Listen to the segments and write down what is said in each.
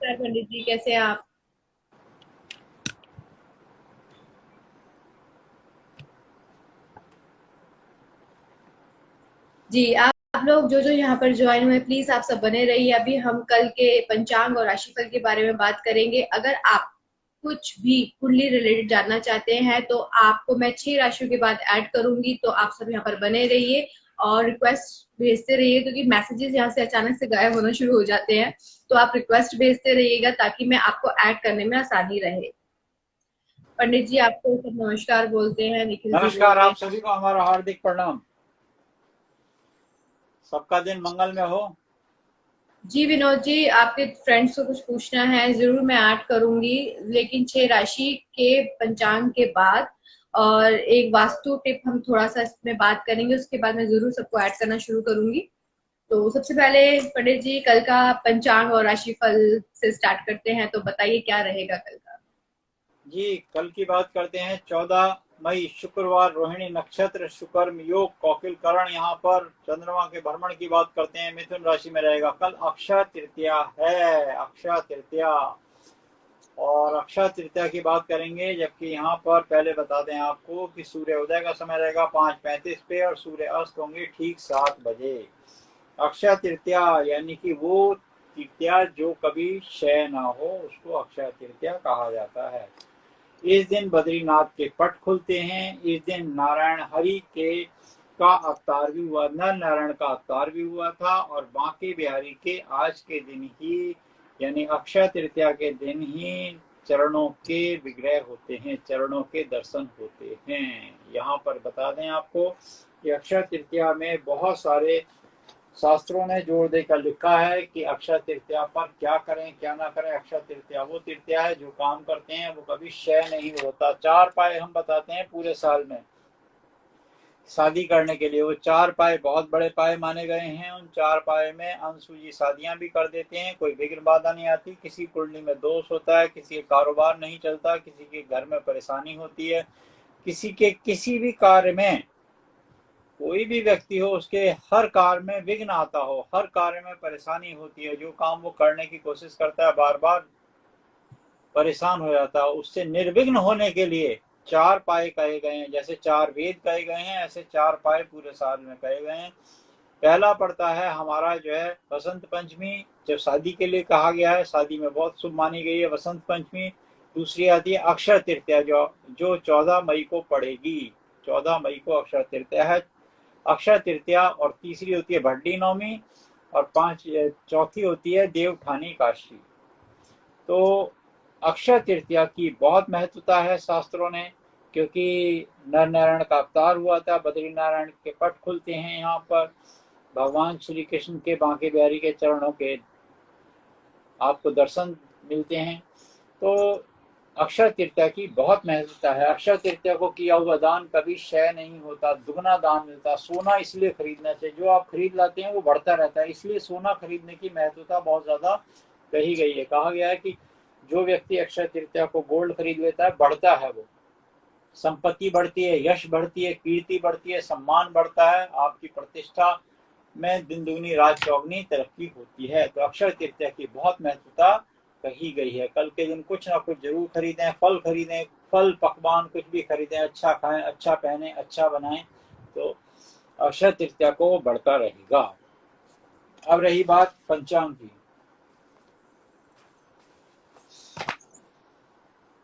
नमस्कार पंडित जी, कैसे हैं आप? जी, आप लोग जो जो यहाँ पर ज्वाइन हुए प्लीज आप सब बने रहिए। अभी हम कल के पंचांग और राशिफल के बारे में बात करेंगे। अगर आप कुछ भी कुंडली रिलेटेड जानना चाहते हैं तो आपको मैं 6 राशियों के बाद ऐड करूंगी, तो आप सब यहाँ पर बने रहिए और रिक्वेस्ट भेजते रहिए, क्योंकि मैसेजेस यहाँ से अचानक से गायब होना शुरू हो जाते हैं। तो आप रिक्वेस्ट भेजते रहिएगा ताकि मैं आपको ऐड करने में आसानी रहे। पंडित जी आपको सब नमस्कार बोलते हैं, निखिल जी नमस्कार, बोलते आप हैं। सभी को हमारा हार्दिक प्रणाम। सबका दिन मंगल में हो। जी विनोद जी, आपके फ्रेंड्स को कुछ पूछना है जरूर मैं ऐड करूंगी, लेकिन 6 राशि के पंचांग के बाद। और एक वास्तु टिप हम थोड़ा सा इसमें बात करेंगे, उसके बाद मैं जरूर सबको ऐड करना शुरू करूंगी। तो सबसे पहले पंडित जी कल का पंचांग और राशिफल से स्टार्ट करते हैं, तो बताइए क्या रहेगा कल का। जी, कल की बात करते हैं। 14 मई शुक्रवार, रोहिणी नक्षत्र, शुकर्म योग, कौकिल करण। यहाँ पर चंद्रमा के भ्रमण की बात करते हैं। मिथुन राशि में रहेगा। कल अक्षय तृतीया है, अक्षय तृतीया। और अक्षय तृतीया की बात करेंगे, जबकि यहाँ पर पहले बता दें आपको कि सूर्य उदय का समय रहेगा 5:35 पे और सूर्य अस्त होंगे ठीक 7 बजे। अक्षय तृतीया यानी कि वो तृतीया जो कभी क्षय ना हो, उसको अक्षय तृतीया कहा जाता है। इस दिन बद्रीनाथ के पट खुलते हैं। इस दिन नारायण हरि के का अवतार भी हुआ, नर नारायण का अवतार भी हुआ था। और बांके बिहारी के आज के दिन ही यानी अक्षय तृतीया के दिन ही चरणों के विग्रह होते हैं, चरणों के दर्शन होते हैं। यहाँ पर बता दें आपको कि अक्षय तृतीया में बहुत सारे शास्त्रों ने जोर देकर लिखा है कि अक्षय तृतीया पर क्या करें क्या ना करें। अक्षय तृतीया वो तृतीया है जो काम करते हैं वो कभी क्षय नहीं होता। 4 पाए हम बताते हैं पूरे साल में शादी करने के लिए। वो 4 पाए बहुत बड़े पाए माने गए हैं। उन 4 पाए में अनसुची शादियां भी कर देते हैं, कोई विघ्न बाधा नहीं आती। किसी कुंडली में दोष होता है, किसी के कारोबार नहीं चलता, किसी के घर में परेशानी होती है, किसी के किसी भी कार्य में, कोई भी व्यक्ति हो उसके हर कार्य में विघ्न आता हो, हर कार्य में परेशानी होती है, जो काम वो करने की कोशिश करता है बार बार परेशान हो जाता है, उससे निर्विघ्न होने के लिए 4 पाए कहे गए हैं। जैसे 4 वेद कहे गए हैं, ऐसे 4 पाए पूरे साल में कहे गए हैं। पहला पड़ता है हमारा जो है बसंत पंचमी, जो शादी के लिए कहा गया है, शादी में बहुत शुभ मानी गई है बसंत पंचमी। दूसरी आती है अक्षय तृतीया, जो 14 मई को पड़ेगी। 14 मई को अक्षय तृतीया है, अक्षय तृतीया। और तीसरी होती है भट्टी नवमी। और चौथी होती है देवठानी काशी। तो अक्षय तृतीया की बहुत महत्वता है शास्त्रों ने, क्योंकि नर नारायण का अवतार हुआ था। बद्री नारायण के पट खुलते हैं यहाँ पर। भगवान श्री कृष्ण के बांके बिहारी के चरणों के आपको दर्शन मिलते हैं। तो अक्षय तृतीया की बहुत महत्वता है। अक्षय तृतीया को किया हुआ दान कभी क्षय नहीं होता, दुगना दान मिलता। सोना इसलिए खरीदना चाहिए, जो आप खरीद लाते हैं वो बढ़ता रहता है, इसलिए सोना खरीदने की महत्वता बहुत ज्यादा कही गई है। कहा गया है कि जो व्यक्ति अक्षय तृतीया को गोल्ड खरीद लेता है, बढ़ता है, वो संपत्ति बढ़ती है, यश बढ़ती है, कीर्ति बढ़ती है, सम्मान बढ़ता है, आपकी प्रतिष्ठा में दिन दुगनी रात चौगनी तरक्की होती है। तो अक्षय तृतीया की बहुत महत्वता कही गई है। कल के दिन कुछ ना कुछ जरूर खरीदें, फल खरीदें, फल पकवान कुछ भी खरीदें, अच्छा खाएं, अच्छा पहने, अच्छा बनाएं, तो अक्षय तृतीया को बढ़ता रहेगा। अब रही बात पंचांग की।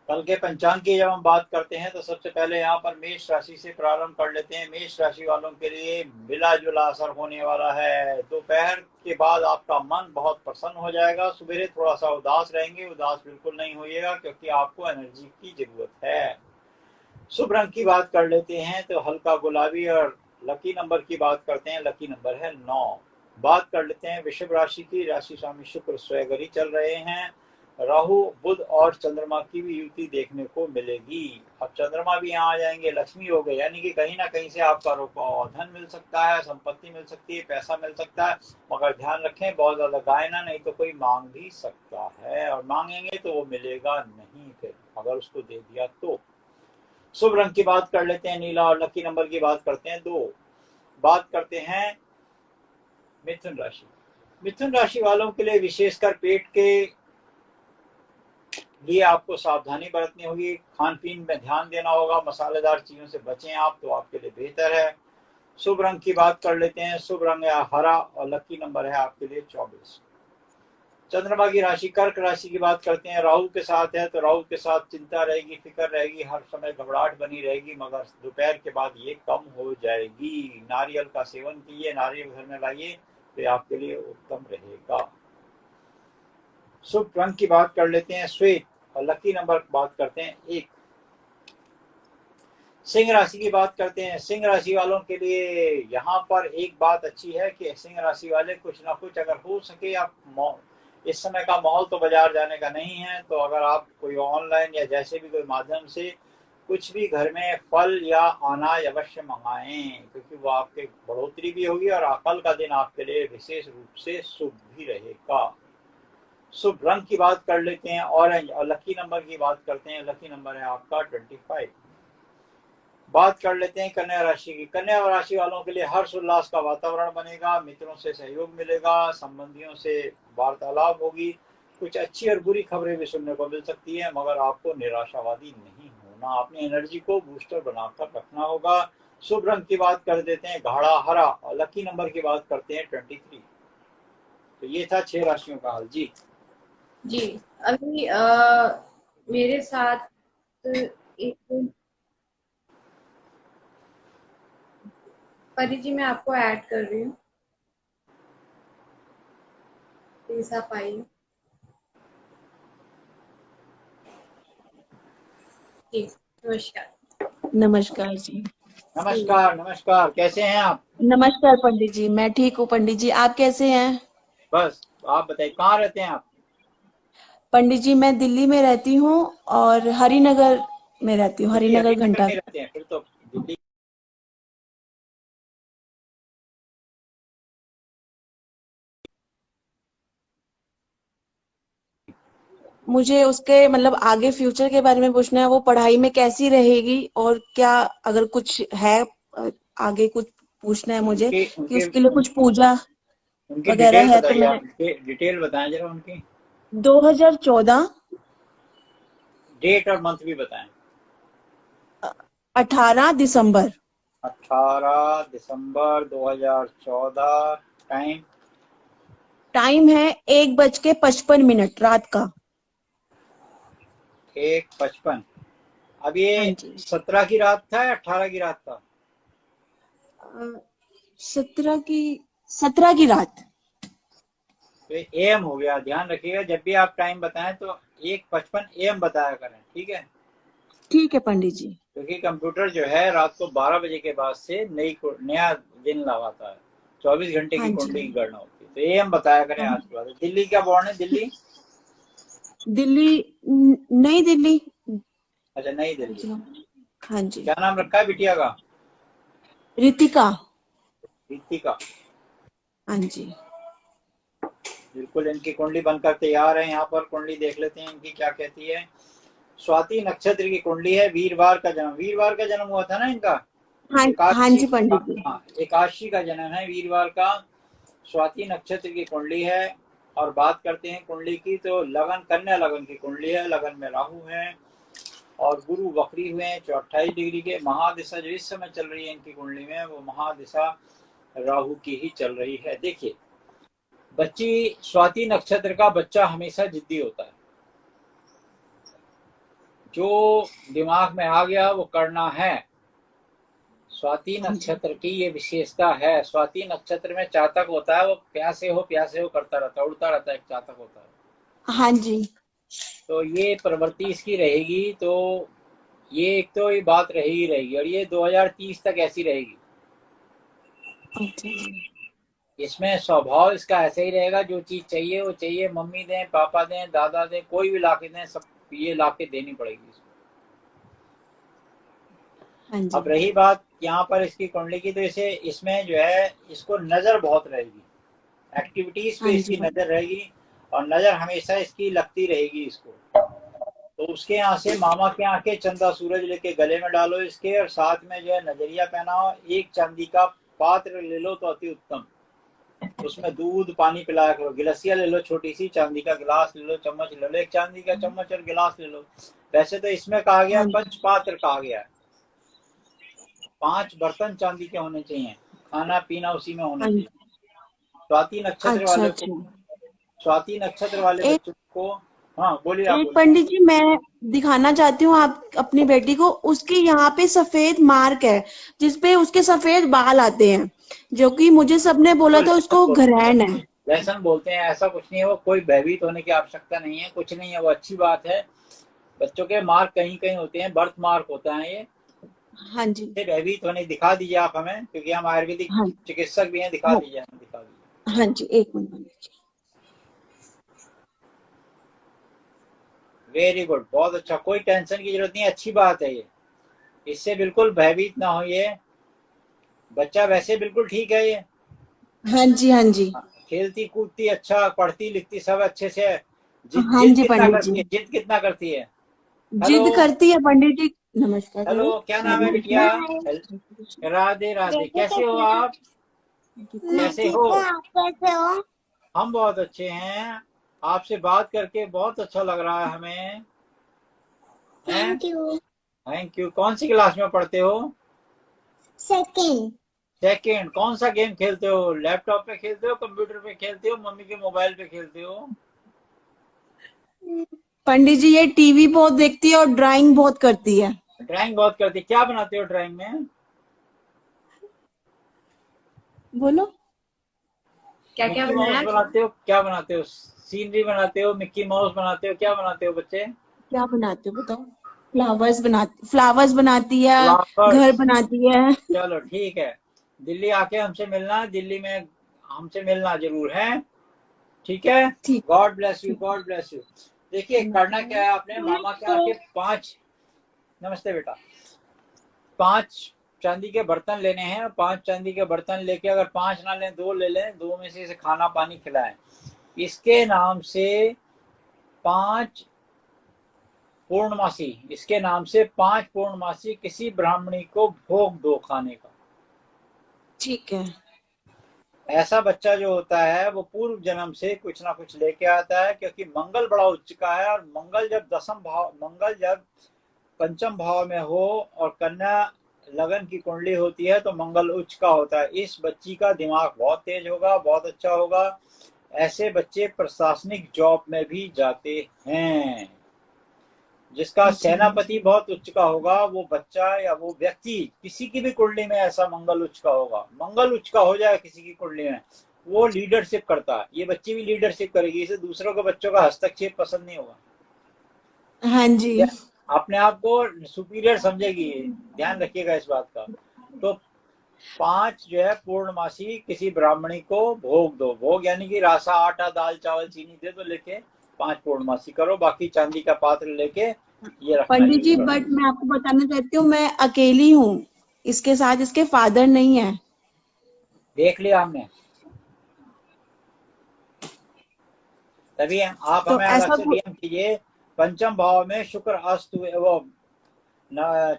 कल के पंचांग की जब हम बात करते हैं तो सबसे पहले यहाँ पर मेष राशि से प्रारंभ कर लेते हैं। मेष राशि वालों के लिए मिला जुला असर होने वाला है। दोपहर के बाद आपका मन बहुत प्रसन्न हो जाएगा। सवेरे थोड़ा सा उदास रहेंगे, उदास बिल्कुल नहीं होइएगा, क्योंकि आपको एनर्जी की जरूरत है। शुभ रंग की बात कर लेते हैं तो हल्का गुलाबी। और लकी नंबर की बात करते हैं, लकी नंबर है 9। बात कर लेते हैं वृषभ राशि की। राशि स्वामी शुक्र स्वयं ही चल रहे हैं। राहु बुध और चंद्रमा की भी युति देखने को मिलेगी। अब चंद्रमा भी यहाँ आ जाएंगे, लक्ष्मी हो गए, यानी कि कहीं ना कहीं से आपका धन मिल सकता है, संपत्ति मिल सकती है, पैसा मिल सकता है। मगर ध्यान रखें बहुत ज्यादा गाय ना, नहीं तो कोई मांग भी सकता है, और मांगेंगे तो वो मिलेगा नहीं फिर, अगर उसको दे दिया तो। शुभ रंग की बात कर लेते हैं नीला। और लकी नंबर की बात करते हैं 2। बात करते हैं मिथुन राशि। मिथुन राशि वालों के लिए विशेषकर पेट के लिए आपको सावधानी बरतनी होगी, खान पीन में ध्यान देना होगा, मसालेदार चीजों से बचें आप, तो आपके लिए बेहतर है। शुभ रंग की बात कर लेते हैं, शुभ रंग है हरा और लकी नंबर है आपके लिए 24। चंद्रमा की राशि कर्क राशि की बात करते हैं, राहु के साथ है, तो राहु के साथ चिंता रहेगी, फिक्र रहेगी, हर समय घबराहट बनी रहेगी, मगर दोपहर के बाद ये कम हो जाएगी। नारियल का सेवन कीजिए, नारियल घर में लाइए, तो ये आपके लिए उत्तम रहेगा। शुभ रंग की बात कर लेते हैं श्वेत और लकी नंबर की बात करते हैं 1। सिंह राशि की बात करते हैं, सिंह राशि वालों के लिए यहाँ पर एक बात अच्छी है कि सिंह राशि वाले कुछ ना कुछ अगर हो सके, आप इस समय का माहौल तो बाजार जाने का नहीं है, तो अगर आप कोई ऑनलाइन या जैसे भी कोई माध्यम से कुछ भी घर में फल या अनाज अवश्य मंगाएं, क्योंकि वो आपके बढ़ोतरी भी होगी और कल का दिन आपके लिए विशेष रूप से शुभ भी रहेगा। शुभ रंग की बात कर लेते हैं ऑरेंज और लकी नंबर की बात करते हैं, लकी नंबर है आपका 25। बात कर लेते हैं कन्या राशि की। कन्या राशि वालों के लिए हर्ष उल्लास का वातावरण बनेगा, मित्रों से सहयोग मिलेगा, संबंधियों से वार्तालाप होगी, कुछ अच्छी और बुरी खबरें भी सुनने को मिल सकती है, मगर आपको निराशावादी नहीं होना, अपनी एनर्जी को बूस्टर बनाकर रखना होगा। शुभ रंग की बात कर देते हैं गाढ़ा हरा और लकी नंबर की बात करते हैं 23। तो ये था 6 राशियों का हाल जी। जी अभी मेरे साथ एक परी जी, मैं आपको ऐड कर रही हूँ, प्लीज आप आइए। जी नमस्कार। नमस्कार जी। नमस्कार नमस्कार, कैसे हैं आप? नमस्कार पंडित जी, मैं ठीक हूँ पंडित जी, आप कैसे हैं? बस आप बताइए, कहाँ रहते हैं आप? पंडित जी मैं दिल्ली में रहती हूँ और हरिनगर में रहती हूँ, दिल्ली हरिनगर हरिनगर घंटा। में रहते हैं, फिर तो दिल्ली। मुझे उसके मतलब आगे फ्यूचर के बारे में पूछना है, वो पढ़ाई में कैसी रहेगी और क्या अगर कुछ है आगे कुछ पूछना है मुझे उनकी कि उनकी उसके लिए कुछ पूजा उनकी डिटेल वगैरह है तो बताइए, मैं आप डिटेल बताएं जरा उनकी। 2014 डेट और मंथ भी बताएं। 18 दिसंबर 18 दिसंबर 2014। टाइम? टाइम है 1:55 रात का। 1:55। अब हाँ ये जी। 17 की रात था या 18 की रात था? 17 की रात। तो एम हो गया, ध्यान रखिएगा जब भी आप टाइम बताएं तो 1:55 AM बताया करें, ठीक है? ठीक है पंडित जी। क्योंकि कंप्यूटर जो है रात को 12 बजे के बाद से नया दिन लगाता है, 24 घंटे हाँ की जी। कुंडली की गणना होती है, तो ये हम बताया करें हाँ आज के बाद। दिल्ली क्या बॉर्न है? दिल्ली? दिल्ली नई दिल्ली। अच्छा, नई दिल्ली। हाँ जी। क्या नाम रखा है बिटिया का? रितिका। रितिका। हाँ जी। बिल्कुल, इनकी कुंडली बनकर तैयार है, यहाँ पर कुंडली देख लेते हैं इनकी क्या कहती है। स्वाति नक्षत्र की कुंडली है, वीरवार का जन्म, वीरवार का जन्म हुआ था ना इनका? हाँ हाँ एकादशी, जी पंडित जी। हाँ एकादशी का जन्म है वीरवार का। स्वाति नक्षत्र की कुंडली है। और बात करते हैं कुंडली की, तो लगन, कन्या लगन की कुंडली है, लगन में राहु है और गुरु वक्री हुए हैं 28 डिग्री के। महादिशा जो इस समय चल रही है इनकी कुंडली में, वो महादिशा राहु की ही चल रही है। देखिए, बच्ची स्वाति नक्षत्र का बच्चा हमेशा जिद्दी होता है, जो दिमाग में आ गया वो करना है। स्वाति हाँ जी। नक्षत्र की ये विशेषता है। स्वाति नक्षत्र में चातक होता है, वो प्यासे हो करता रहता है, उड़ता रहता है, एक चातक होता है। हाँ जी। तो ये प्रवृत्ति इसकी रहेगी, तो ये एक तो ये बात रहेगी और ये 2030 तक ऐसी रहेगी। अच्छा जी। इसमें स्वभाव इसका ऐसा ही रहेगा, जो चीज चाहिए वो चाहिए, मम्मी दें, पापा दें, दादा दें, कोई भी लाके दें, सब ये लाके देनी पड़ेगी इसको। हाँ जी। अब रही बात यहाँ पर इसकी कुंडली की, तो इसे इसमें जो है इसको नजर बहुत रहेगी, एक्टिविटीज पे हाँ जी इसकी नजर रहेगी और नजर हमेशा इसकी लगती रहेगी इसको। तो उसके यहाँ से मामा के यहाँ के चंदा सूरज लेके गले में डालो इसके, और साथ में जो है नजरिया पहनाओ, एक चांदी का पात्र ले लो तो अति उत्तम। उसमें दूध पानी पिलाया करो। गिलसिया ले लो, छोटी सी चांदी का गिलास ले लो, चम्मच ले लो, एक चांदी का चम्मच और गिलास ले लो। वैसे तो इसमें कहा गया हाँ पंचपात्र कहा गया है, 5 बर्तन चांदी के होने चाहिए, खाना पीना उसी में होना हाँ। चाहिए। स्वाति नक्षत्र अच्छा वाले को, अच्छा। स्वाति नक्षत्र वाले एक बच्चों को, हाँ बोलिए, आप एक बोलिए। पंडित जी, मैं दिखाना चाहती हूँ आप अपनी बेटी को, उसके यहाँ पे सफेद मार्क है जिसपे उसके सफेद बाल आते हैं, जो कि मुझे सबने बोला वो था लहसन उसको बोलते हैं, ग्रहण है। लहसन बोलते हैं, ऐसा कुछ नहीं है, वो कोई भयभीत होने की आवश्यकता नहीं है, कुछ नहीं है, वो अच्छी बात है। बच्चों के मार्क कहीं कहीं होते हैं, बर्थ मार्क होता है ये, हाँ जी। से भयभीत होने, दिखा दीजिए आप हमें, क्योंकि हम आयुर्वेदिक हाँ चिकित्सक भी हैं, दिखा हाँ। दीजिए हमें, दिखा दीजिए। हाँ जी, एक मिनट पंडित जी। वेरी गुड, बहुत अच्छा, कोई टेंशन की जरूरत नहीं है, अच्छी बात है ये, इससे बिल्कुल भयभीत ना हो। ये बच्चा वैसे बिल्कुल ठीक है ये, हाँ जी हाँ जी। खेलती कूदती, अच्छा पढ़ती लिखती, सब अच्छे से है। जिद हाँ जिद जी कितना पंडित करती जी। है, जिद कितना करती है? हेलो, जिद करती है पंडित जी। नमस्कार हेलो, करो। क्या नाम है बिटिया? राधे राधे, कैसे हो आप? कैसे हो? कैसे हो? हम बहुत अच्छे हैं, आपसे बात करके बहुत अच्छा लग रहा है हमें। Thank you. Thank you. कौन सी क्लास में पढ़ते हो? सेकंड। सेकंड। कौन सा गेम खेलते हो? लैपटॉप पे खेलते हो, कंप्यूटर पे खेलते हो, मम्मी के मोबाइल पे खेलते हो? पंडित जी, ये टीवी बहुत देखती है और ड्राइंग बहुत करती है। ड्राइंग बहुत करती है, क्या बनाते हो ड्राइंग में? बोलो। क्या क्या मिक्की माउस बनाया? बनाते हो? क्या बनाते हो? सीनरी बनाते हो, मिक्की माउस बनाते हो, क्या बनाते हो बच्चे? क्या बनाते हो बताओ। फ्लावर्स बनाती है। घर फ्लावर्स। बनाती है। चलो ठीक है, दिल्ली आके हमसे मिलना, दिल्ली में हमसे मिलना जरूर है, ठीक है। ठीक। गॉड ब्लेस यू, ठीक। God bless you. देखिए करना क्या है आपने, मामा के आके 5, नमस्ते बेटा, 5 चांदी के बर्तन लेने हैं, 5 चांदी के बर्तन लेके, अगर 5 ना लें 2 ले लें, 2 में से इसे खाना पानी खिलाएं, इसके नाम से 5 पूर्णमासी, इसके नाम से 5 पूर्णमासी किसी ब्राह्मणी को भोग दो खाने का। ठीक है। ऐसा बच्चा जो होता है वो पूर्व जन्म से कुछ ना कुछ लेके आता है, क्योंकि मंगल बड़ा उच्च का है, और मंगल जब पंचम भाव में हो और कन्या लगन की कुंडली होती है तो मंगल उच्च का होता है। इस बच्ची का दिमाग बहुत तेज होगा, बहुत अच्छा होगा, ऐसे बच्चे प्रशासनिक जॉब में भी जाते हैं। जिसका अच्छा। सेनापति बहुत उच्च का होगा, वो बच्चा या वो व्यक्ति, किसी की भी कुंडली में ऐसा मंगल उच्च का होगा, मंगल उच्च का हो जाए किसी की कुंडली में, वो लीडरशिप करता है। ये बच्ची भी लीडरशिप करेगी, इसे दूसरों के बच्चों का हस्तक्षेप पसंद नहीं होगा, हाँ जी। अपने आप को सुपीरियर समझेगी, ध्यान रखिएगा इस बात का। तो 5 जो है पूर्णमासी किसी ब्राह्मणी को भोग दो, भोग यानी कि रासा, आटा, दाल, चावल, चीनी दे दो, लेके 5 पूर्णमासी करो, बाकी चांदी का पात्र लेके ये रखना पंडित यूज जी, करना। बट मैं आपको बताना चाहती हूँ, मैं अकेली हूँ, इसके साथ इसके फादर नहीं है। देख लिया हमने, तभी आप तो हमें अलग ऐसा से डीएम कीजिए। पंचम भाव में शुक्र अस्त हुए, वो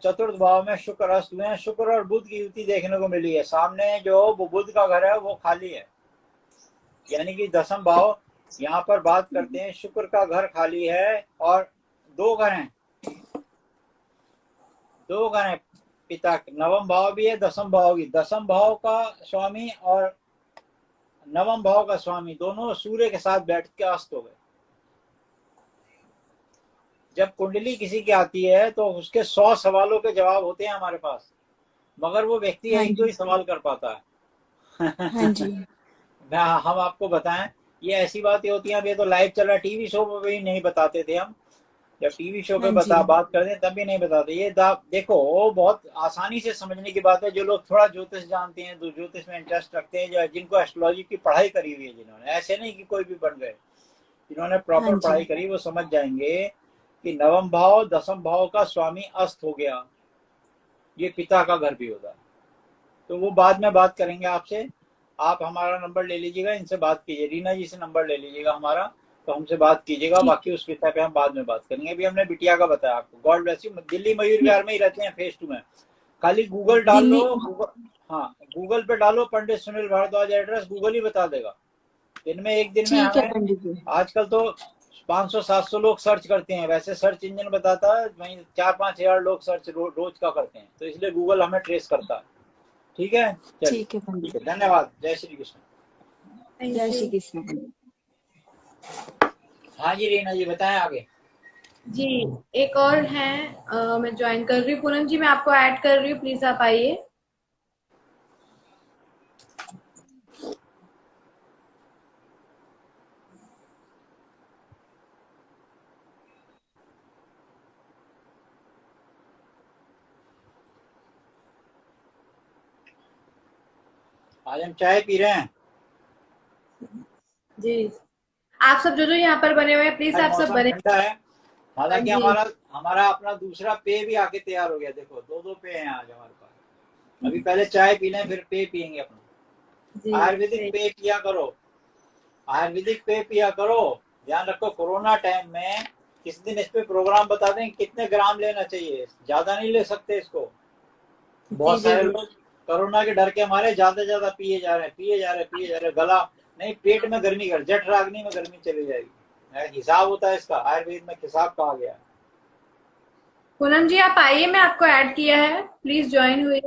चतुर्थ भाव में शुक्र अस्त हुए हैं, शुक्र और बुध की युति देखने को मिली है। सामने जो वो बुध का घर है वो खाली है, यानी कि 10th भाव, यहाँ पर बात करते हैं शुक्र का घर खाली है, और 2 घर हैं, 2 घर हैं पिता, 9th भाव भी है, 10th भाव भी, 10th भाव का स्वामी और 9th भाव का स्वामी दोनों सूर्य के साथ बैठ के अस्त हो गए। जब कुंडली किसी की आती है तो उसके 100 सवालों के जवाब होते हैं हमारे पास, मगर वो व्यक्ति हाँ 1-2 जी। ही सवाल कर पाता है। हाँ जी। हम आपको बताएं, ये ऐसी बातें होती हैं, अब ये तो लाइव चल रहा है, टीवी शो पे भी नहीं बताते थे हम, जब टीवी शो पे हाँ जी। बात करते हैं तब भी नहीं बताते। ये देखो बहुत आसानी से समझने की बात है, जो लोग थोड़ा ज्योतिष जानते हैं, जो ज्योतिष में इंटरेस्ट रखते हैं, जो जिनको एस्ट्रोलॉजी की पढ़ाई करी हुई है, जिन्होंने, ऐसे नहीं कि कोई भी बन गए, जिन्होंने हाँ प्रॉपर जी। पढ़ाई करी, वो समझ जाएंगे कि 9th भाव 10th भाव का स्वामी अस्त हो गया, ये पिता का घर भी होता है। तो वो बाद में बात करेंगे आपसे, आप हमारा नंबर ले लीजिएगा, इनसे बात कीजिए, रीना जी से नंबर ले लीजिएगा हमारा, तो हमसे बात कीजिएगा, ठीक बाकी उस विषय पे हम बाद में बात करेंगे। अभी हमने बिटिया का बताया आपको। God bless you. Delhi Mayur Vihar में ही रहते हैं, फेस 2 में, खाली गूगल डाल दिल्ली। लो, हाँ, गूगल पे डालो पंडित सुनील भारद्वाज एड्रेस, गूगल ही बता देगा। दिन में एक दिन में ठीक है हमें पंडित जी। आजकल तो 500-700 लोग सर्च करते हैं, वैसे सर्च इंजन बताता है वहीं 4-5 हजार लोग सर्च रोज का करते हैं, तो इसलिए गूगल हमें ट्रेस करता है। ठीक है, चलिए ठीक है पंडित ठीक है, जी। धन्यवाद। जय श्री कृष्ण। थैंक जय यू। श्री कृष्ण पंडित जी। हाँ जी रीना जी, बताएं आगे। जी, एक और है, मैं ज्वाइन कर रही हूँ। पूनम जी, मैं आपको ऐड कर रही हूँ, प्लीज आप आइए। आज हम चाय पी रहे हैं। जी, आप सब जो यहाँ पर बने हुए हैं, प्लीज आज आप सब मौसम बने। ठंडा है, हाँ हालांकि जी। हमारा हमारा अपना दूसरा पेय भी आके तैयार हो गया। देखो, 2-2 पेय हैं आज हमारे पास। अभी पहले चाय पी लें, फिर पेय पियेंगे अपना। जी आयुर्वेदिक सही। पेय पिया करो, आयुर्वेदिक पेय पिया करो। ध्यान रखो, कोरोना टाइम में किस दिन इस पे प्रोग्राम बता दें कितने ग्राम लेना चाहिए, ज्यादा नहीं ले सकते इसको। जी बहुत जी सारे जी। लोग कोरोना के डर के मारे ज्यादा ज्यादा पिए जा रहे हैं, पिए जा रहे हैं, पिए जा रहे हैं। गला नहीं, पेट में गर्मी कर, जठ राग्नि में गर्मी चली जाएगी। हिसाब होता है इसका, आयुर्वेद में हिसाब कहा गया है। पूनम जी, आप आइए, मैं आपको ऐड किया है, प्लीज ज्वाइन हुए।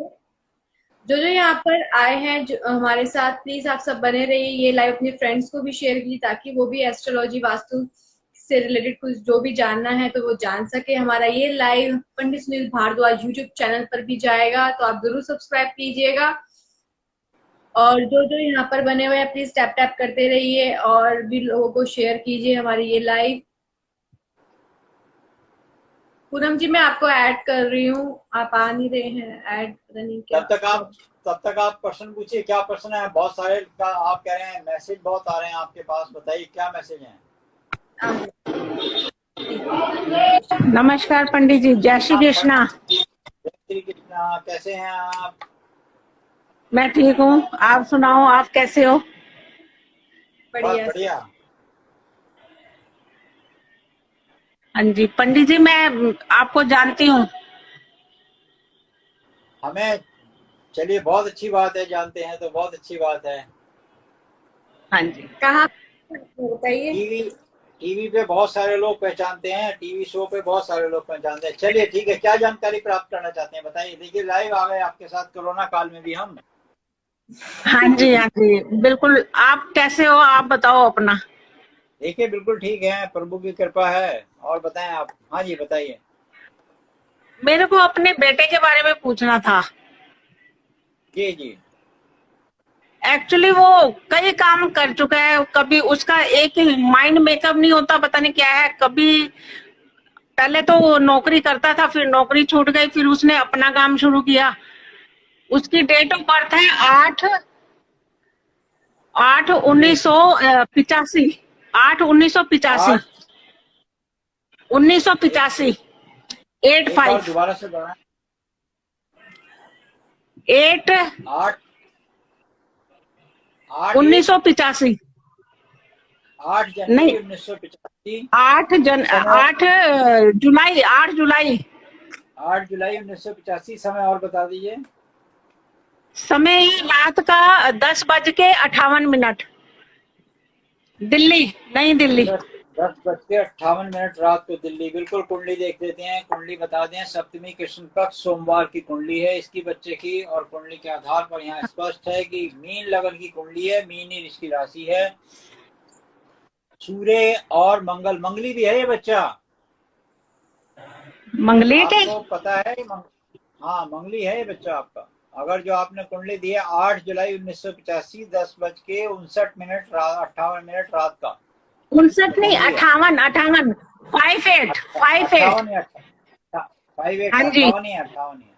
जो यहाँ पर आए हैं जो हमारे साथ, प्लीज आप सब बने रहिए। ये लाइव अपने फ्रेंड्स को भी शेयर कीजिए, ताकि वो भी एस्ट्रोलॉजी वास्तु से रिलेटेड कुछ जो भी जानना है तो वो जान सके। हमारा ये लाइव पंडित सुनील भारद्वाज यूट्यूब चैनल पर भी जाएगा, तो आप जरूर सब्सक्राइब कीजिएगा। और जो जो यहाँ पर बने हुए हैं, प्लीज टैप टैप करते रहिए और भी लोगों को शेयर कीजिए हमारी ये लाइव। पूनम जी, मैं आपको ऐड कर रही हूँ, आप आ नहीं रहे हैं, ऐड पता नहीं क्या तब तक आप प्रश्न पूछिए, क्या प्रश्न है। बहुत सारे का आप कह रहे हैं, मैसेज बहुत आ रहे हैं आपके पास, बताइए क्या मैसेज है। नमस्कार पंडित जी, जय श्री कृष्णा। जय श्री कृष्णा, कैसे हैं आप। मैं ठीक हूँ, आप सुनाओ, आप कैसे हो। बस बढ़िया से। बढ़िया। हाँ जी पंडित जी, मैं आपको जानती हूँ। हमें, चलिए बहुत अच्छी बात है, जानते हैं तो बहुत अच्छी बात है। हाँ जी। कहाँ बताइए। टीवी टीवी पे बहुत सारे लोग पहचानते हैं, टीवी शो पे बहुत सारे लोग पहचानते हैं। चलिए ठीक है, क्या जानकारी प्राप्त करना चाहते हैं बताइए। देखिए, लाइव आ गए आपके साथ कोरोना काल में भी हम। हाँ जी, हाँ जी, बिल्कुल। आप कैसे हो, आप बताओ अपना। देखिए, बिल्कुल ठीक है, प्रभु की कृपा है। और बताएं आप। हाँ जी, बताइए। मेरे को अपने बेटे के बारे में पूछना था। जी जी। एक्चुअली वो कई काम कर चुका है, कभी उसका एक ही माइंड मेकअप नहीं होता, पता नहीं क्या है। कभी पहले तो वो नौकरी करता था, फिर नौकरी छूट गई, फिर उसने अपना काम शुरू किया। उसकी डेट ऑफ बर्थ है 8/8/1985। 8/1985। आठ 1985। एक बार 85। दोबारा से दोहराएं। 8 आठ आठ एक 1985। 8 जनवरी नहीं, 1985। समय 8 जुलाई, 8 जुलाई। 8 जुलाई 1985। समय और बता दीजिए। समय रात का 10:58। दिल्ली, नई दिल्ली। 10:58 रात को दिल्ली। बिल्कुल, कुंडली देख लेते हैं, कुंडली बता दें। सप्तमी कृष्ण पक्ष सोमवार की कुंडली है इसकी बच्चे की, और कुंडली के आधार पर यहाँ स्पष्ट है कि मीन लगन की कुंडली है, मीन ही इसकी राशि है। सूर्य और मंगल, मंगली भी है ये बच्चा। मंगली के। आपको पता है हाँ, मंगली है ये बच्चा आपका। अगर जो आपने कुंडली दी है 8 जुलाई 1985, 10:59 रात का, 59 तो नहीं, मंगली है। 58, 58। 58, 58। 58 या 58, हाँ जी। 58 ही है, 58 ही है।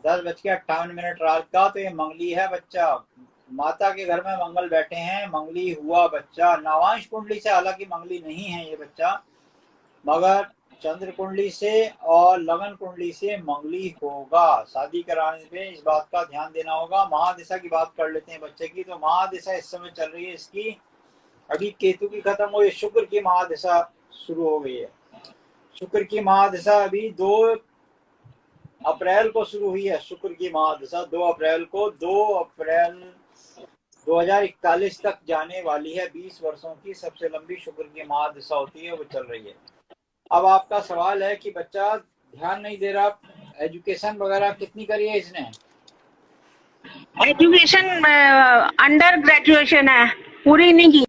10:58 रात का, तो ये मंगली है बच्चा। माता के घर में मंगल बैठे हैं, मंगली हुआ बच्चा। नवांश कुंडली से हालांकि मंगली नहीं है ये बच्चा, मगर चंद्र कुंडली से और लगन कुंडली से मंगली होगा। शादी कराने पे इस बात का ध्यान देना होगा। महादिशा की बात कर लेते हैं बच्चे की। तो महादिशा इस समय चल रही है इसकी, अभी केतु की खत्म हुई, शुक्र की महादिशा शुरू हो गई है। शुक्र की महादिशा अभी 2 अप्रैल को शुरू हुई है शुक्र की महादशा, 2 अप्रैल को। 2 अप्रैल 2041 तक जाने वाली है। 20 वर्षों की सबसे लंबी शुक्र की महादशा होती है, वो चल रही है। अब आपका सवाल है कि बच्चा ध्यान नहीं दे रहा, एजुकेशन वगैरह कितनी करी है इसने? एजुकेशन अंडर ग्रेजुएशन है, पूरी नहीं की।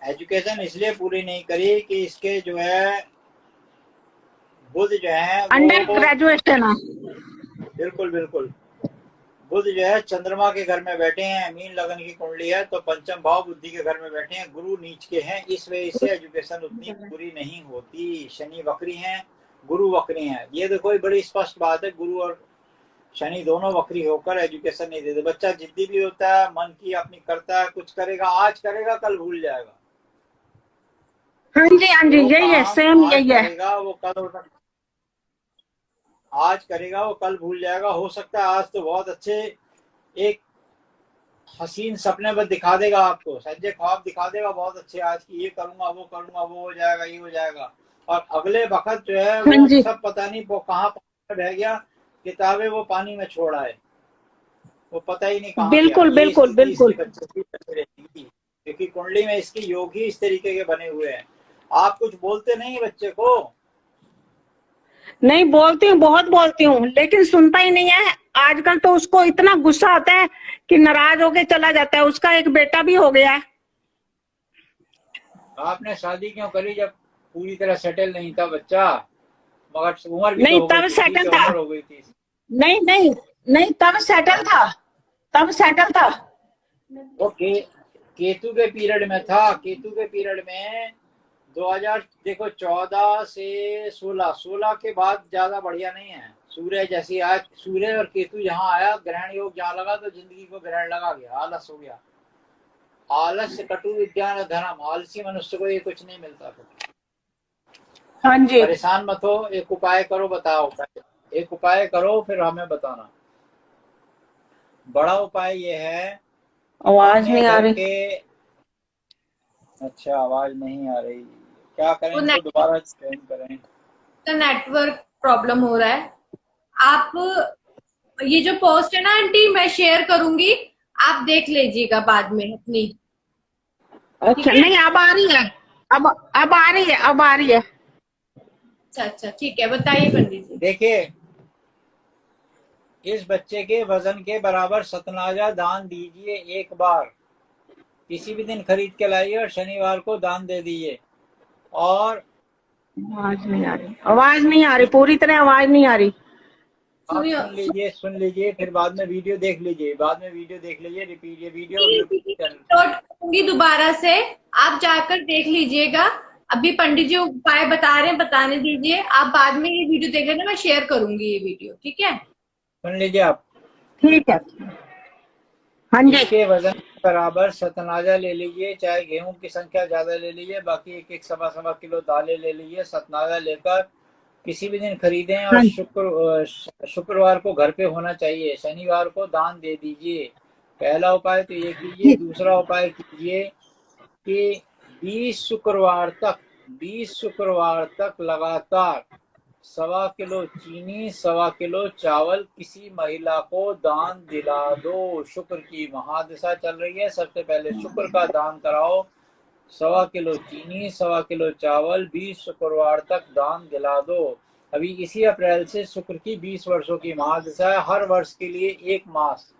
एजुकेशन इसलिए पूरी नहीं करी कि इसके जो है बुध जो है अंडर वो, ग्रेजुएशन है। बिल्कुल बिल्कुल, बुध जो है चंद्रमा के घर में बैठे हैं, मीन लगन की कुंडली है, तो पंचम भाव बुद्धि के घर में बैठे हैं, गुरु नीच के हैं, इस वजह से एजुकेशन उतनी पूरी नहीं होती। शनि वक्री हैं, गुरु वक्री हैं। ये देखो ये बड़ी स्पष्ट बात है, गुरु और शनि दोनों वक्री होकर एजुकेशन नहीं देते। बच्चा जिद्दी भी होता है, मन की अपनी करता है, कुछ करेगा, आज करेगा कल भूल जाएगा। हाँ जी हाँ जी, यही है, सेम यही है। करेगा वो कल, आज करेगा वो कल भूल जाएगा। हो सकता है आज तो बहुत अच्छे एक हसीन सपने में दिखा देगा आपको, संजय ख्वाब दिखा देगा बहुत अच्छे, आज की ये करूंगा वो करूंगा, वो हो जाएगा ये हो जाएगा, और अगले वक्त जो है हाँ वो जी, सब पता नहीं वो कहाँ बह गया, किताबें वो पानी में छोड़ आए, वो पता ही नहीं कहाँ गया। बिल्कुल ये बिल्कुल स्थिति इसके बिल्कुल। बच्चे की बनी रहेगी, क्योंकि कुंडली में इसके योग ही इस तरीके के बने हुए हैं। आप कुछ बोलते नहीं बच्चे को? नहीं बोलती हूँ, बहुत बोलती हूँ, लेकिन सुनता ही नहीं है। आजकल तो उसको इतना गुस्सा आता है कि नाराज होके चला जाता है। उसका एक बेटा भी हो गया है। आपने शादी क्यों करी जब पूरी तरह सेटल नहीं था बच्चा? मगर उम्र भी तो नहीं हो गई तब थी, ठीक सेटल है था। उम्र हो गई थी। नहीं नहीं नहीं, तब सेटल था, तब सेटल था। वो केतु के पीरियड में था, केतु के पीरियड में 2000 देखो 14 से 16 के बाद ज्यादा बढ़िया नहीं है। सूर्य जैसी आज सूर्य और केतु जहाँ आया, ग्रहण योग जहाँ लगा तो जिंदगी को ग्रहण लगा गया, आलस हो गया। आलस्य कटु विज्ञान धर्म, आलसी मनुष्य को ये कुछ नहीं मिलता। फिर हाँ जी। परेशान मत हो, एक उपाय करो, बताओ एक उपाय करो फिर हमें बताना। बड़ा उपाय ये है, आवाज अपने नहीं आ घर रही। के, अच्छा आवाज नहीं आ रही, क्या करें, वो इनको दोबारा ज्वाइन करें? नेटवर्क प्रॉब्लम हो रहा है। आप ये जो पोस्ट है ना आंटी, मैं शेयर करूंगी, आप देख लीजिएगा बाद में अपनी। ठीक अच्छा, है, नहीं अब आ रही है। अब आ रही है, अब आ रही है। अच्छा अच्छा ठीक है, बताइए पंडित जी। देखिए, इस बच्चे के वजन के बराबर सतनाजा दान दीजिए एक बार, किसी भी दिन खरीद के लाइए और शनिवार को दान दे दीजिए। और आवाज नहीं आ रही, आवाज नहीं आ रही, पूरी तरह आवाज नहीं आ रही। आप सुनिए, सुन लीजिए, फिर बाद में वीडियो देख लीजिए, रिपीट ये वीडियो यूट्यूब चैनल। नोट करूंगी दोबारा से, आप जाकर देख लीजिएगा। अभी पंडित जी उपाय बता रहे हैं, बताने दीजिए, आप बाद में ये वीडियो देख लेना, मैं शेयर करूंगी ये वीडियो, ठीक है। सुन लीजिए आप। ठीक है। हाँ जी। इसके वजन के बराबर सतनाजा ले लीजिए, चाहे गेहूं की संख्या ज्यादा ले लीजिए, बाकी एक एक सवा सवा किलो दालें ले लीजिए। सतनाजा लेकर किसी भी दिन खरीदें और हाँ शुक्रवार को घर पे होना चाहिए, शनिवार को दान दे दीजिए। पहला उपाय तो ये कीजिए। जी। दूसरा उपाय कीजिए कि 20 शुक्रवार तक लगातार 1.25 किलो चीनी, 1.25 किलो चावल किसी महिला को दान दिला दो। शुक्र की महादशा चल रही है, सबसे पहले शुक्र का दान कराओ। 1.25 किलो चीनी, 1.25 किलो चावल 20 शुक्रवार तक दान दिला दो। अभी इसी अप्रैल से शुक्र की 20 वर्षों की महादशा है। हर वर्ष के लिए एक मास,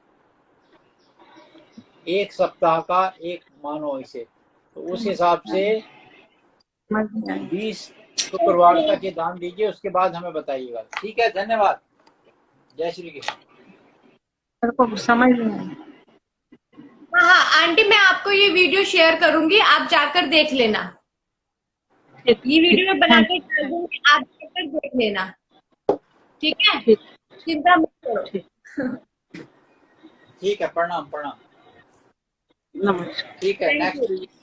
एक सप्ताह का एक मानो इसे, तो उस हिसाब से 20 शुक्रवार तक ये दान दीजिए, उसके बाद हमें बताइएगा, ठीक है? धन्यवाद। जय श्री कृष्ण। मेरे को समझ नहीं आई। हाँ हाँ आंटी, मैं आपको ये वीडियो शेयर करूंगी, आप जाकर देख लेना। ठीक ये वीडियो मैं बना हाँ, के डाल दूंगी, आप जाकर देख लेना, ठीक है, ठीक चिंता मत करो। ठीक। ठीक है, प्रणाम प्रणाम। नमस्कार। ठीक है, thank you. Next.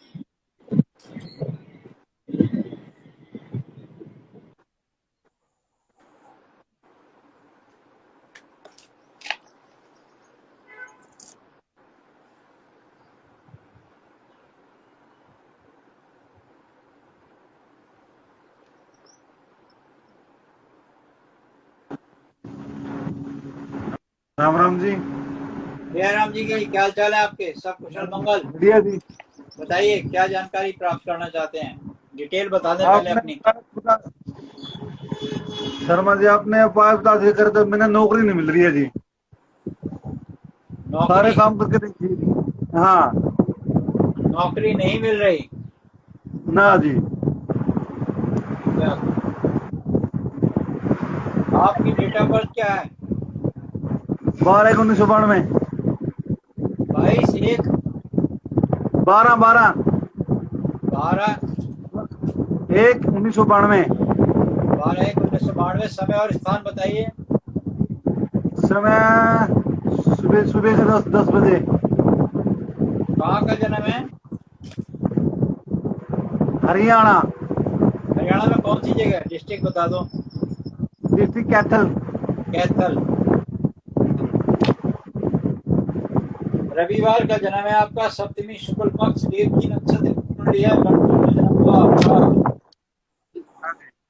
Ram Ram ji. जय राम जी की, क्या हाल चाल है आपके? सब कुशल मंगल? बढ़िया जी। बताइए क्या जानकारी प्राप्त करना चाहते हैं, डिटेल बता दें पहले आपने अपनी। शर्मा जी, आपने उपाय बता दिए कर, तो मैंने नौकरी नहीं मिल रही है जी। सारे नौकरी काम करके देखिए जी। हाँ। नौकरी नहीं मिल रही? ना जी। क्या आपकी डेट ऑफ बर्थ क्या है? 12/1/1992। 22/1/12। 12/1/1992। 12/1/1992। समय और स्थान बताइए। समय सुबह सुबह के 10 बजे। कहाँ का जन्म है? हरियाणा। हरियाणा में कौन सी जगह? डिस्ट्रिक्ट बता दो। डिस्ट्रिक्ट कैथल। कैथल। रविवार का जन्म है आपका, सप्तमी शुक्ल पक्ष, देव की नक्षत्र कुंडली है, लखनऊ में जन्म हुआ आपका।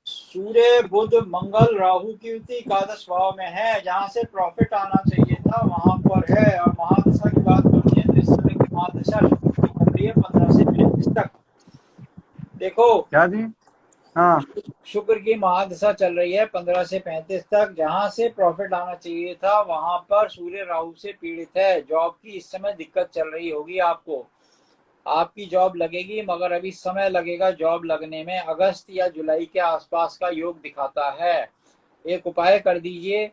सूर्य बुध मंगल राहु की युति एकादश भाव में है, जहां से प्रॉफिट आना चाहिए था वहां पर है। और महादशा की बात करते हैं तो इस समय की महादशा शुक्र की चल रही है 15 से 35 तक। देखो, क्या जी? हाँ। शुक्र की महादशा चल रही है 15 से 35 तक, जहां से प्रॉफिट आना चाहिए था वहां पर सूर्य राहु से पीड़ित है। जॉब की इस समय दिक्कत चल रही होगी आपको। आपकी जॉब लगेगी मगर अभी समय लगेगा जॉब लगने में, अगस्त या जुलाई के आसपास का योग दिखाता है। एक उपाय कर दीजिए,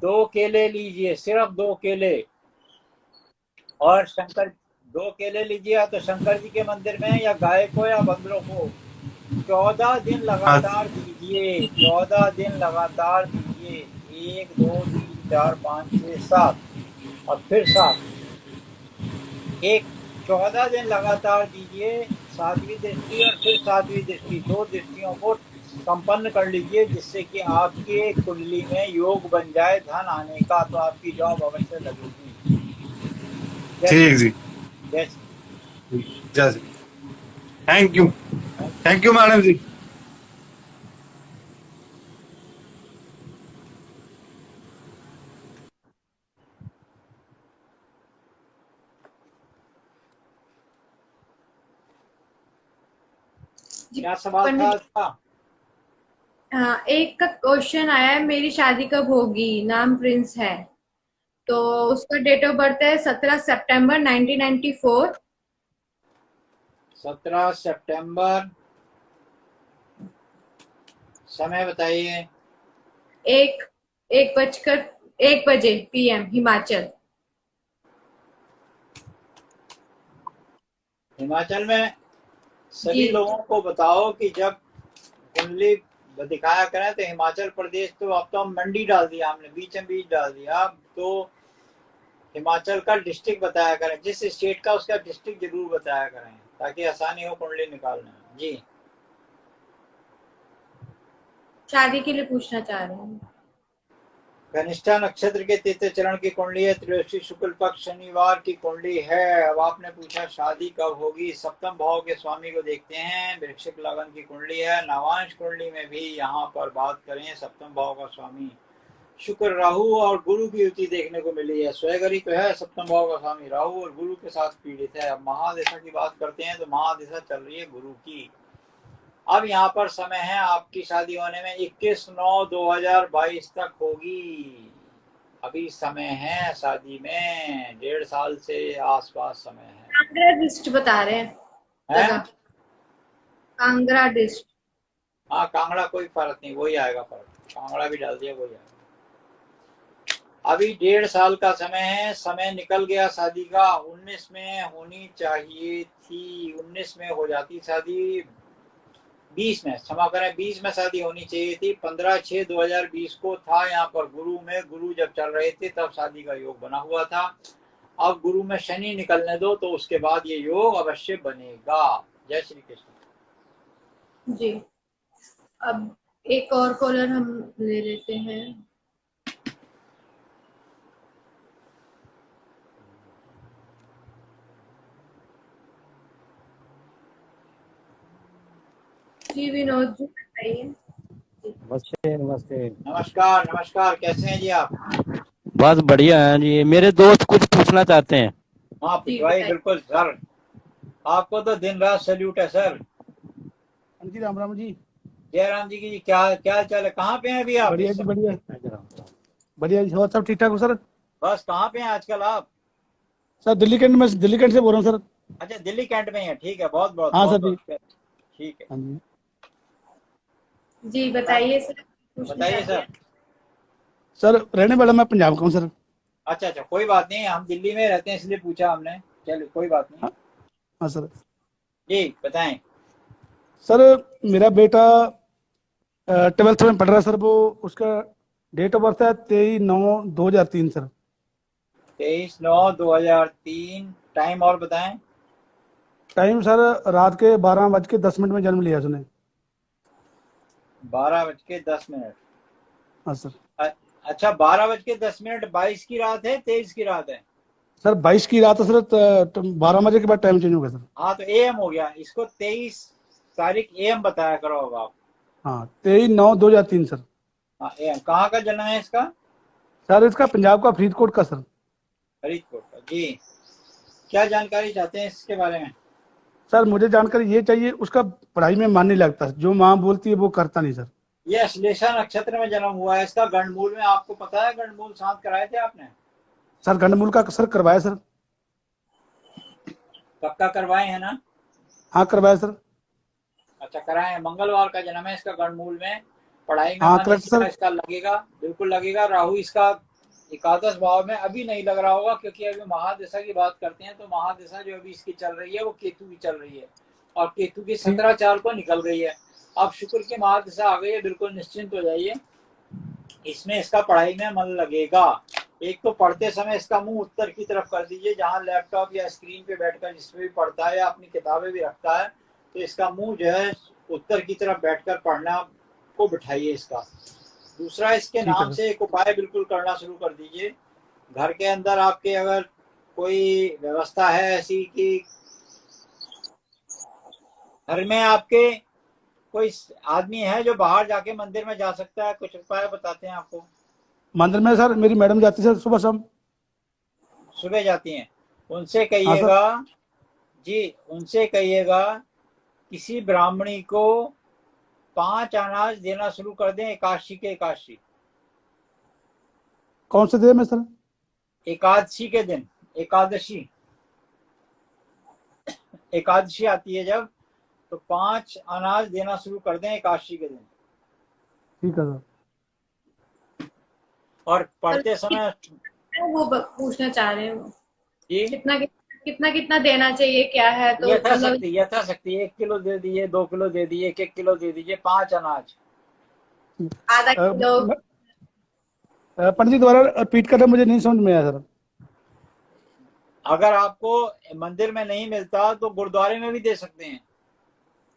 2 केले लीजिए, सिर्फ 2 केले, और शंकर 2 केले लीजिए, या तो शंकर जी के मंदिर में, या गाय को या बंदरों को 14 दिन लगातार दीजिए। 14 दिन लगातार दीजिए, 1 2 3 4 5 6 7 और फिर 7। एक 14 दिन लगातार दीजिए, 7वीं दृष्टि और फिर 7वीं दृष्टि, 2 दृष्टियों को संपन्न कर लीजिए, जिससे कि आपके कुंडली में योग बन जाए धन आने का, तो आपकी जॉब अवश्य लगेगी। ठीक जी। जैसे जय। Thank you. Thank you madam ji. क्या सवाल था पंडित, आपका? हाँ, एक का क्वेश्चन आया है, मेरी शादी कब होगी, नाम प्रिंस है। तो उसका डेट ऑफ बर्थ है 17 सितंबर 1994। 17 सितंबर। समय बताइए। 1 बजे PM, हिमाचल। हिमाचल में जी। सभी लोगों को बताओ कि जब कुंडली दिखाया करें तो हिमाचल प्रदेश, तो अब तो हम मंडी डाल दिया हमने, बीच डाल दिया। अब तो हिमाचल का डिस्ट्रिक्ट बताया करें, जिस स्टेट का उसका डिस्ट्रिक्ट जरूर बताया करें, ताकि आसानी हो कुंडली निकालने में। जी, शादी के लिए पूछना चाह रहे हैं। कनिष्ठा नक्षत्र के तृतीय चरण की कुंडली है, त्रयोदशी शुक्ल पक्ष शनिवार की कुंडली है। अब आपने पूछा शादी कब होगी, सप्तम भाव के स्वामी को देखते हैं, वृश्चिक लगन की कुंडली है। नवांश कुंडली में भी यहाँ पर बात करें, सप्तम भाव का स्वामी शुक्र राहु और गुरु की युति देखने को मिली है। स्वयगरी तो है, सप्तम भाव का स्वामी राहु और गुरु के साथ पीड़ित है। अब महादशा की बात करते हैं तो महादशा चल रही है गुरु की। अब यहाँ पर समय है आपकी शादी होने में 21/9/2022 तक होगी। अभी समय है शादी में, 1.5 साल से आसपास समय है। कांगड़ा डिस्ट्रिक्ट बता रहे हैं जगह। कांगड़ा डिस्ट्रिक्ट। हाँ, कांगड़ा कोई फर्क नहीं, वही आएगा फर्क, कांगड़ा भी डाल दिया वही आएगा। अभी 1.5 साल का समय है, समय निकल गया शादी का। 19 में होनी चाहिए थी, 19 में हो जाती शादी, 20 में, क्षमा करें, 20 में शादी होनी चाहिए थी। 15/6/2020 को था यहाँ पर गुरु में, गुरु जब चल रहे थे तब शादी का योग बना हुआ था। अब गुरु में शनि निकलने दो तो उसके बाद ये योग अवश्य बनेगा। जय श्री कृष्ण। जी। अब एक और कॉलर हम ले लेते हैं। जी विनोद जी, बताइए। नमस्ते नमस्ते। नमस्कार नमस्कार, कैसे हैं जी आप? बस बढ़िया है जी। मेरे दोस्त कुछ पूछना चाहते हैं। हाँ जी भाई बताइए। बिल्कुल सर, आपको तो दिन रात सैल्यूट है सर। हाँ जी, राम राम जी। जयराम जी की क्या क्या हाल चाल है? कहाँ पे हैं अभी आप बढ़िया इस जी, समय? बढ़िया बढ़िया जी। और सब ठीक ठाक हो सर? बस कहाँ पे हैं आजकल आप? सर दिल्ली कैंट में, दिल्ली कैंट से बोल रहा हूँ सर। अच्छा दिल्ली कैंट में है, ठीक है, बहुत बहुत हाँ बहुत सर जी। बहुत ठीक है। हाँ जी जी बताइए सर, पूछना बताइए चाहते सर। हैं। सर, रहने वाला मैं पंजाब का हूँ सर। अच्छा अच्छा, कोई बात नहीं, हम दिल्ली में रहते हैं इसलिए पूछा हमने, चलो कोई बात नहीं। हाँ, हाँ सर। जी बताएं। सर मेरा बेटा 12th में पढ़ रहा है सर। वो उसका डेट ऑफ बर्थ है 23/9/2003 सर। 23/9/2003। टाइम और बताएं। टाइम सर रात के 12:10 में जन्म लिया उसने। 12:10। हाँ सर। अच्छा 12:10, 22 की रात है 23 की रात है? सर 22 की रात है सर। 12 बजे के बाद टाइम चेंज हो गया सर। हाँ तो एएम हो गया, इसको 23 तारीख एएम बताया करो अब आप। हाँ 23/9/2003 सर। हाँ एएम। कहाँ का जन्म है इसका? सर इसका पंजाब का फरीदकोट का सर। फरीदकोट का। जी, क्या जानकारी चाहते हैं इसके बारे में? सर मुझे जानकारी ये चाहिए, उसका पढ़ाई में मन नहीं लगता, जो माँ बोलती है वो करता नहीं सर। ये अश्लेषा नक्षत्र में जन्म हुआ है। इसका गंडमूल में आपको पता है? गंडमूल शांत कराए थे आपने? सर गंडमूल का सर करवाया सर। पक्का करवाए हैं ना? हाँ करवाया सर। अच्छा कराए हैं। मंगलवार का जन्म है इसका, गंडमूल में। पढ़ाई में हाँ मन करेक्ट इसका सर। इसका लगेगा, बिल्कुल लगेगा। राहु इसका एकादश भाव में अभी नहीं लग रहा होगा, क्योंकि अभी महादशा की बात करते हैं तो महादशा जो अभी इसकी चल रही है वो केतु की चल रही है, और केतु की 17/4 को निकल गई है। अब शुक्र की महादशा आ गई है, बिल्कुल निश्चिंत हो जाइए। इसमें इसका पढ़ाई में मन लगेगा। एक तो पढ़ते समय इसका मुंह उत्तर की तरफ कर दीजिए, जहां लैपटॉप या स्क्रीन पे बैठकर जिसमें भी पढ़ता है या अपनी किताबें भी रखता है, तो इसका मुंह जो है उत्तर की तरफ बैठकर पढ़ना को बिठाइए इसका। दूसरा, इसके ठीक है नाम सर। से एक उपाय बिल्कुल करना शुरू कर दीजिए। घर के अंदर आपके अगर कोई व्यवस्था है ऐसी कि घर में आपके कोई आदमी है जो बाहर जाके मंदिर में जा सकता है, कुछ उपाय बताते हैं आपको। मंदिर में सर मेरी मैडम जाती है सर, सुबह शाम। सुबह जाती हैं, उनसे हाँ सर। कहिएगा जी, उनसे कहिएगा किसी ब्राह्मणी को 5 अनाज देना शुरू कर दें, एकादशी के एकादशी। कौन से दिन में सर? एकादशी के दिन, एकादशी एकादशी आती है जब, तो 5 अनाज देना शुरू कर दें एकादशी के दिन। ठीक है सर। और पढ़ते समय वो पूछना चाह रहे हैं वो, जी, कितना कितना कितना देना चाहिए क्या है, तो मतलब यथाशक्ति 1 किलो दे दीजिए, 2 किलो दे दीजिए, 1 किलो दे दीजिए, 5 अनाज। आधा किलो। पंडित जी दोबारा रिपीट करना, मुझे नहीं समझ में आया सर। अगर आपको मंदिर में नहीं मिलता तो गुरुद्वारे में भी दे सकते हैं।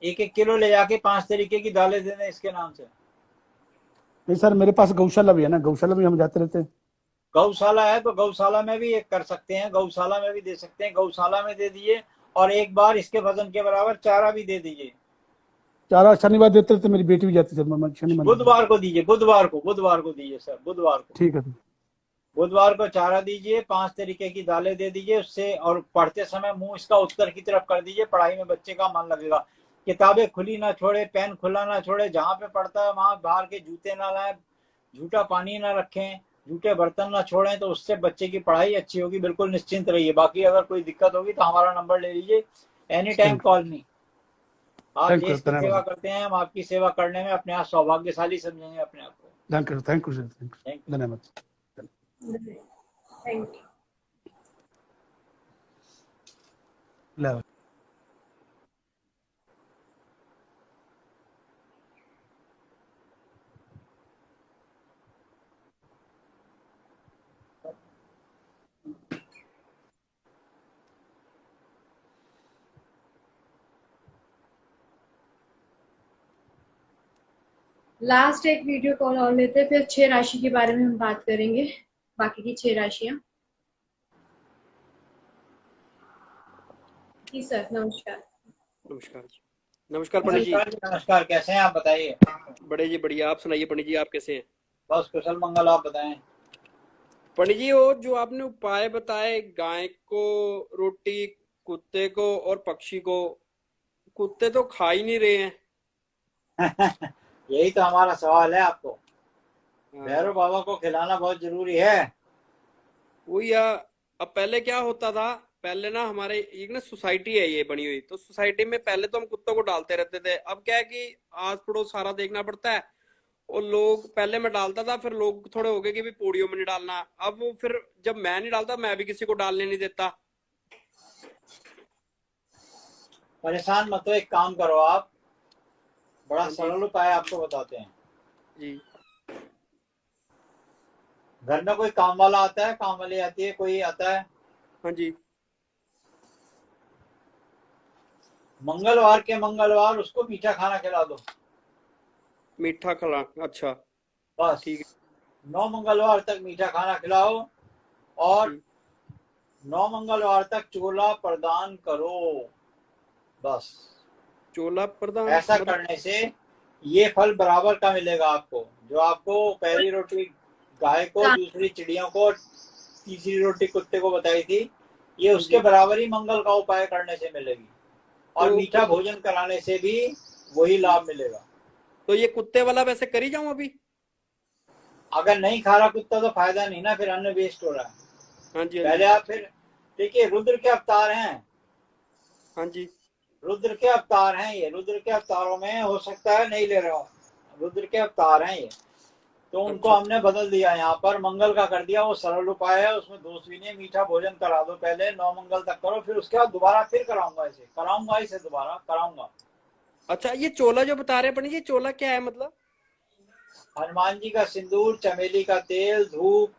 1-1 किलो ले जाके 5 तरीके की दालें दे दें इसके नाम से। नहीं सर, मेरे पास गौशाला भी है ना, गौशाला में हम जाते रहते हैं। गौशाला है तो गौशाला में भी एक कर सकते हैं, गौशाला में भी दे सकते हैं, गौशाला में दे दीजिए। और एक बार इसके वजन के बराबर चारा भी दे दीजिए। चारा शनिवार देते रहते, मेरी बेटी भी जाती है सर, शनिवार। बुधवार को दीजिए, बुधवार को दीजिए सर, बुधवार को। ठीक है सर। बुधवार को चारा दीजिए, 5 तरीके की दालें दे दीजिए उससे। और पढ़ते समय मुंह इसका उत्तर की तरफ कर दीजिए, पढ़ाई में बच्चे का मन लगेगा। किताबें खुली ना छोड़े, पेन खुला ना छोड़े, जहां पे पढ़ता है वहां बाहर के जूते ना लाएं, झूठा पानी ना रखें, झूठे बर्तन ना छोड़ें, तो उससे बच्चे की पढ़ाई अच्छी होगी। बिल्कुल निश्चिंत रहिए। बाकी अगर कोई दिक्कत होगी तो हमारा नंबर ले लीजिए, एनी टाइम कॉल मी। आप थैंक यू, देश की सेवा धन्यवाद। करते हैं, हम आपकी सेवा करने में अपने आप सौभाग्यशाली समझेंगे अपने आप को। Thank you sir, thank you. धन्यवाद। Thank you. ले। लास्ट एक वीडियो कॉल और लेते हैं, फिर 6 राशि के बारे में हम बात करेंगे, बाकी की 6 राशियां। जी सर, नमस्कार। नमस्कार जी। नमस्कार पंडित जी। नमस्कार, कैसे हैं आप? बताइए। बड़े जी बढ़िया, आप सुनाइए पंडित जी, आप कैसे हैं? बस कुशल मंगल, आप बताएं। पंडित जी, वो जो आपने उपाय बताए, गाय को रोटी, कुत्ते को और पक्षी को, कुत्ते तो खा ही नहीं रहे हैं। यही तो हमारा सवाल है आपको। भैरव हाँ, बाबा को खिलाना बहुत जरूरी है। वही अब पहले क्या होता था, पहले ना हमारे एक ना सोसाइटी है ये बनी हुई, तो सोसाइटी में पहले तो हम कुत्तों को डालते रहते थे। अब क्या है कि आस पड़ोस सारा देखना पड़ता है, और लोग, पहले मैं डालता था, फिर लोग थोड़े हो गए कि भी पौड़ियों में नहीं डालना। अब वो फिर जब मैं नहीं डालता, मैं भी किसी को डालने नहीं देता। परेशान मत हो, एक काम करो आप, बड़ा हाँ जी। सरल उपाय आपको बताते हैं। जी। घर में कोई काम वाला आता है, काम वाली आती है, कोई आता है, हाँ जी। मंगलवार के मंगलवार उसको मीठा खाना खिला दो। मीठा खिला, अच्छा। बस ठीक है। 9 मंगलवार तक मीठा खाना खिलाओ, और ठीक। 9 मंगलवार तक चोला प्रदान करो। बस चोला प्रदान ऐसा मतलब? करने से ये फल बराबर का मिलेगा आपको। जो आपको पहली रोटी गाय को, दूसरी चिड़ियों को, तीसरी रोटी कुत्ते को बताई थी, ये हाँ उसके जी। बराबर ही मंगल का उपाय करने से मिलेगी। और तो मीठा भोजन कराने से भी वही लाभ मिलेगा। तो ये कुत्ते वाला वैसे कर ही जाऊं अभी? अगर नहीं खा रहा कुत्ता तो फायदा नहीं ना, फिर अन्न वेस्ट हो रहा है। हाँ जी। हाँ पहले जी। आप फिर देखिए, रुद्र के अवतार हैं, हाँ जी। रुद्र के अवतार हैं ये। रुद्र के अवतारों में हो सकता है नहीं ले रहा हो, रुद्र के अवतार हैं ये, तो उनको अच्छा। हमने बदल दिया, यहाँ पर मंगल का कर दिया। वो सरल उपाय है, उसमें दोष भी नहीं। मीठा भोजन करा दो, पहले 9 मंगल तक करो, फिर उसके बाद दोबारा फिर कराऊंगा इसे दोबारा कराऊंगा। अच्छा, ये चोला जो बता रहे हैं पंडित जी, चोला क्या है मतलब? हनुमान जी का सिंदूर, चमेली का तेल, धूप,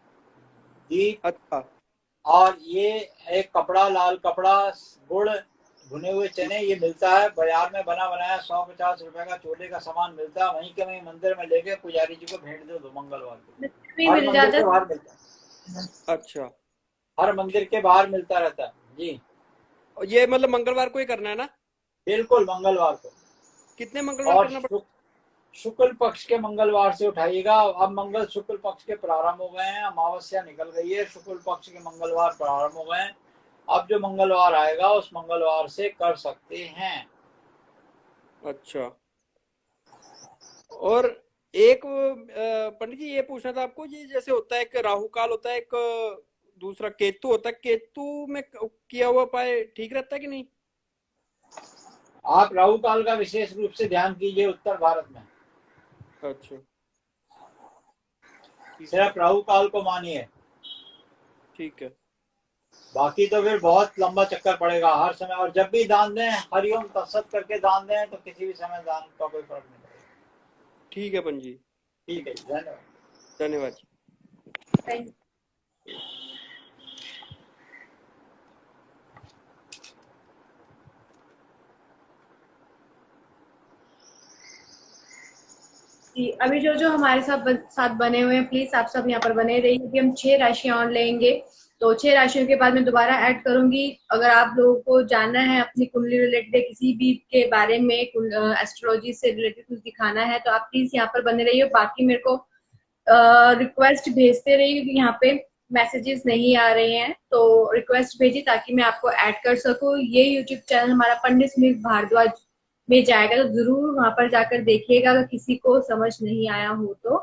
दीप, अच्छा। और ये एक कपड़ा, लाल कपड़ा, गुड़, भुने हुए चने, ये मिलता है बाजार में बना बनाया। 150 रुपए का चोले का सामान मिलता है, वहीं के वहीं मंदिर में लेके पुजारी जी को भेंट दे दो मंगलवार भी को। हर मिल मंदिर जाता के है। बाहर मिलता है, अच्छा। हर मंदिर के बाहर मिलता रहता है जी। और ये मतलब मंगलवार को ही करना है ना? बिल्कुल मंगलवार को। कितने मंगलवार और करना पड़ता? शुक्ल पक्ष के मंगलवार से उठाइएगा। अब मंगल शुक्ल पक्ष के प्रारंभ हो गए हैं, अमावस्या निकल गई है, शुक्ल पक्ष के मंगलवार प्रारंभ हो गए हैं। अब जो मंगलवार आएगा उस मंगलवार से कर सकते हैं। अच्छा। और एक पंडित जी, ये पूछना था आपको, ये जैसे होता है, एक राहु काल होता है, एक दूसरा केतु होता है, केतु में किया हुआ उपाय ठीक रहता है कि नहीं? आप राहु काल का विशेष रूप से ध्यान कीजिए उत्तर भारत में। अच्छा। ठीक है। सिर्फ राहु काल को मानिए, ठीक है। बाकी तो फिर बहुत लंबा चक्कर पड़ेगा हर समय। और जब भी दान दें, हरिओम तत्सत करके दान दें, तो किसी भी समय दान का कोई फर्क नहीं पड़ेगा। ठीक है पंडित जी। ठीक ठीक है है। जी, धन्यवाद। धन्यवाद जी। Thank जी, अभी जो जो हमारे साथ बने हुए हैं, प्लीज आप सब यहाँ पर बने रहिए। अभी हम 6 राशियां और लेंगे, तो 6 राशियों के बाद मैं दोबारा ऐड करूंगी। अगर आप लोगों को जानना है अपनी कुंडली रिलेटेड किसी भी के बारे में, एस्ट्रोलॉजी से रिलेटेड कुछ दिखाना है, तो आप प्लीज यहाँ पर बने रहिए। बाकी मेरे को रिक्वेस्ट भेजते रहिए, क्योंकि यहाँ पे मैसेजेस नहीं आ रहे हैं, तो रिक्वेस्ट भेजिए ताकि मैं आपको ऐड कर सकूं। ये यूट्यूब चैनल हमारा पंडित स्मिथ भारद्वाज में जाएगा, तो जरूर वहां पर जाकर देखिएगा। अगर किसी को समझ नहीं आया हो तो,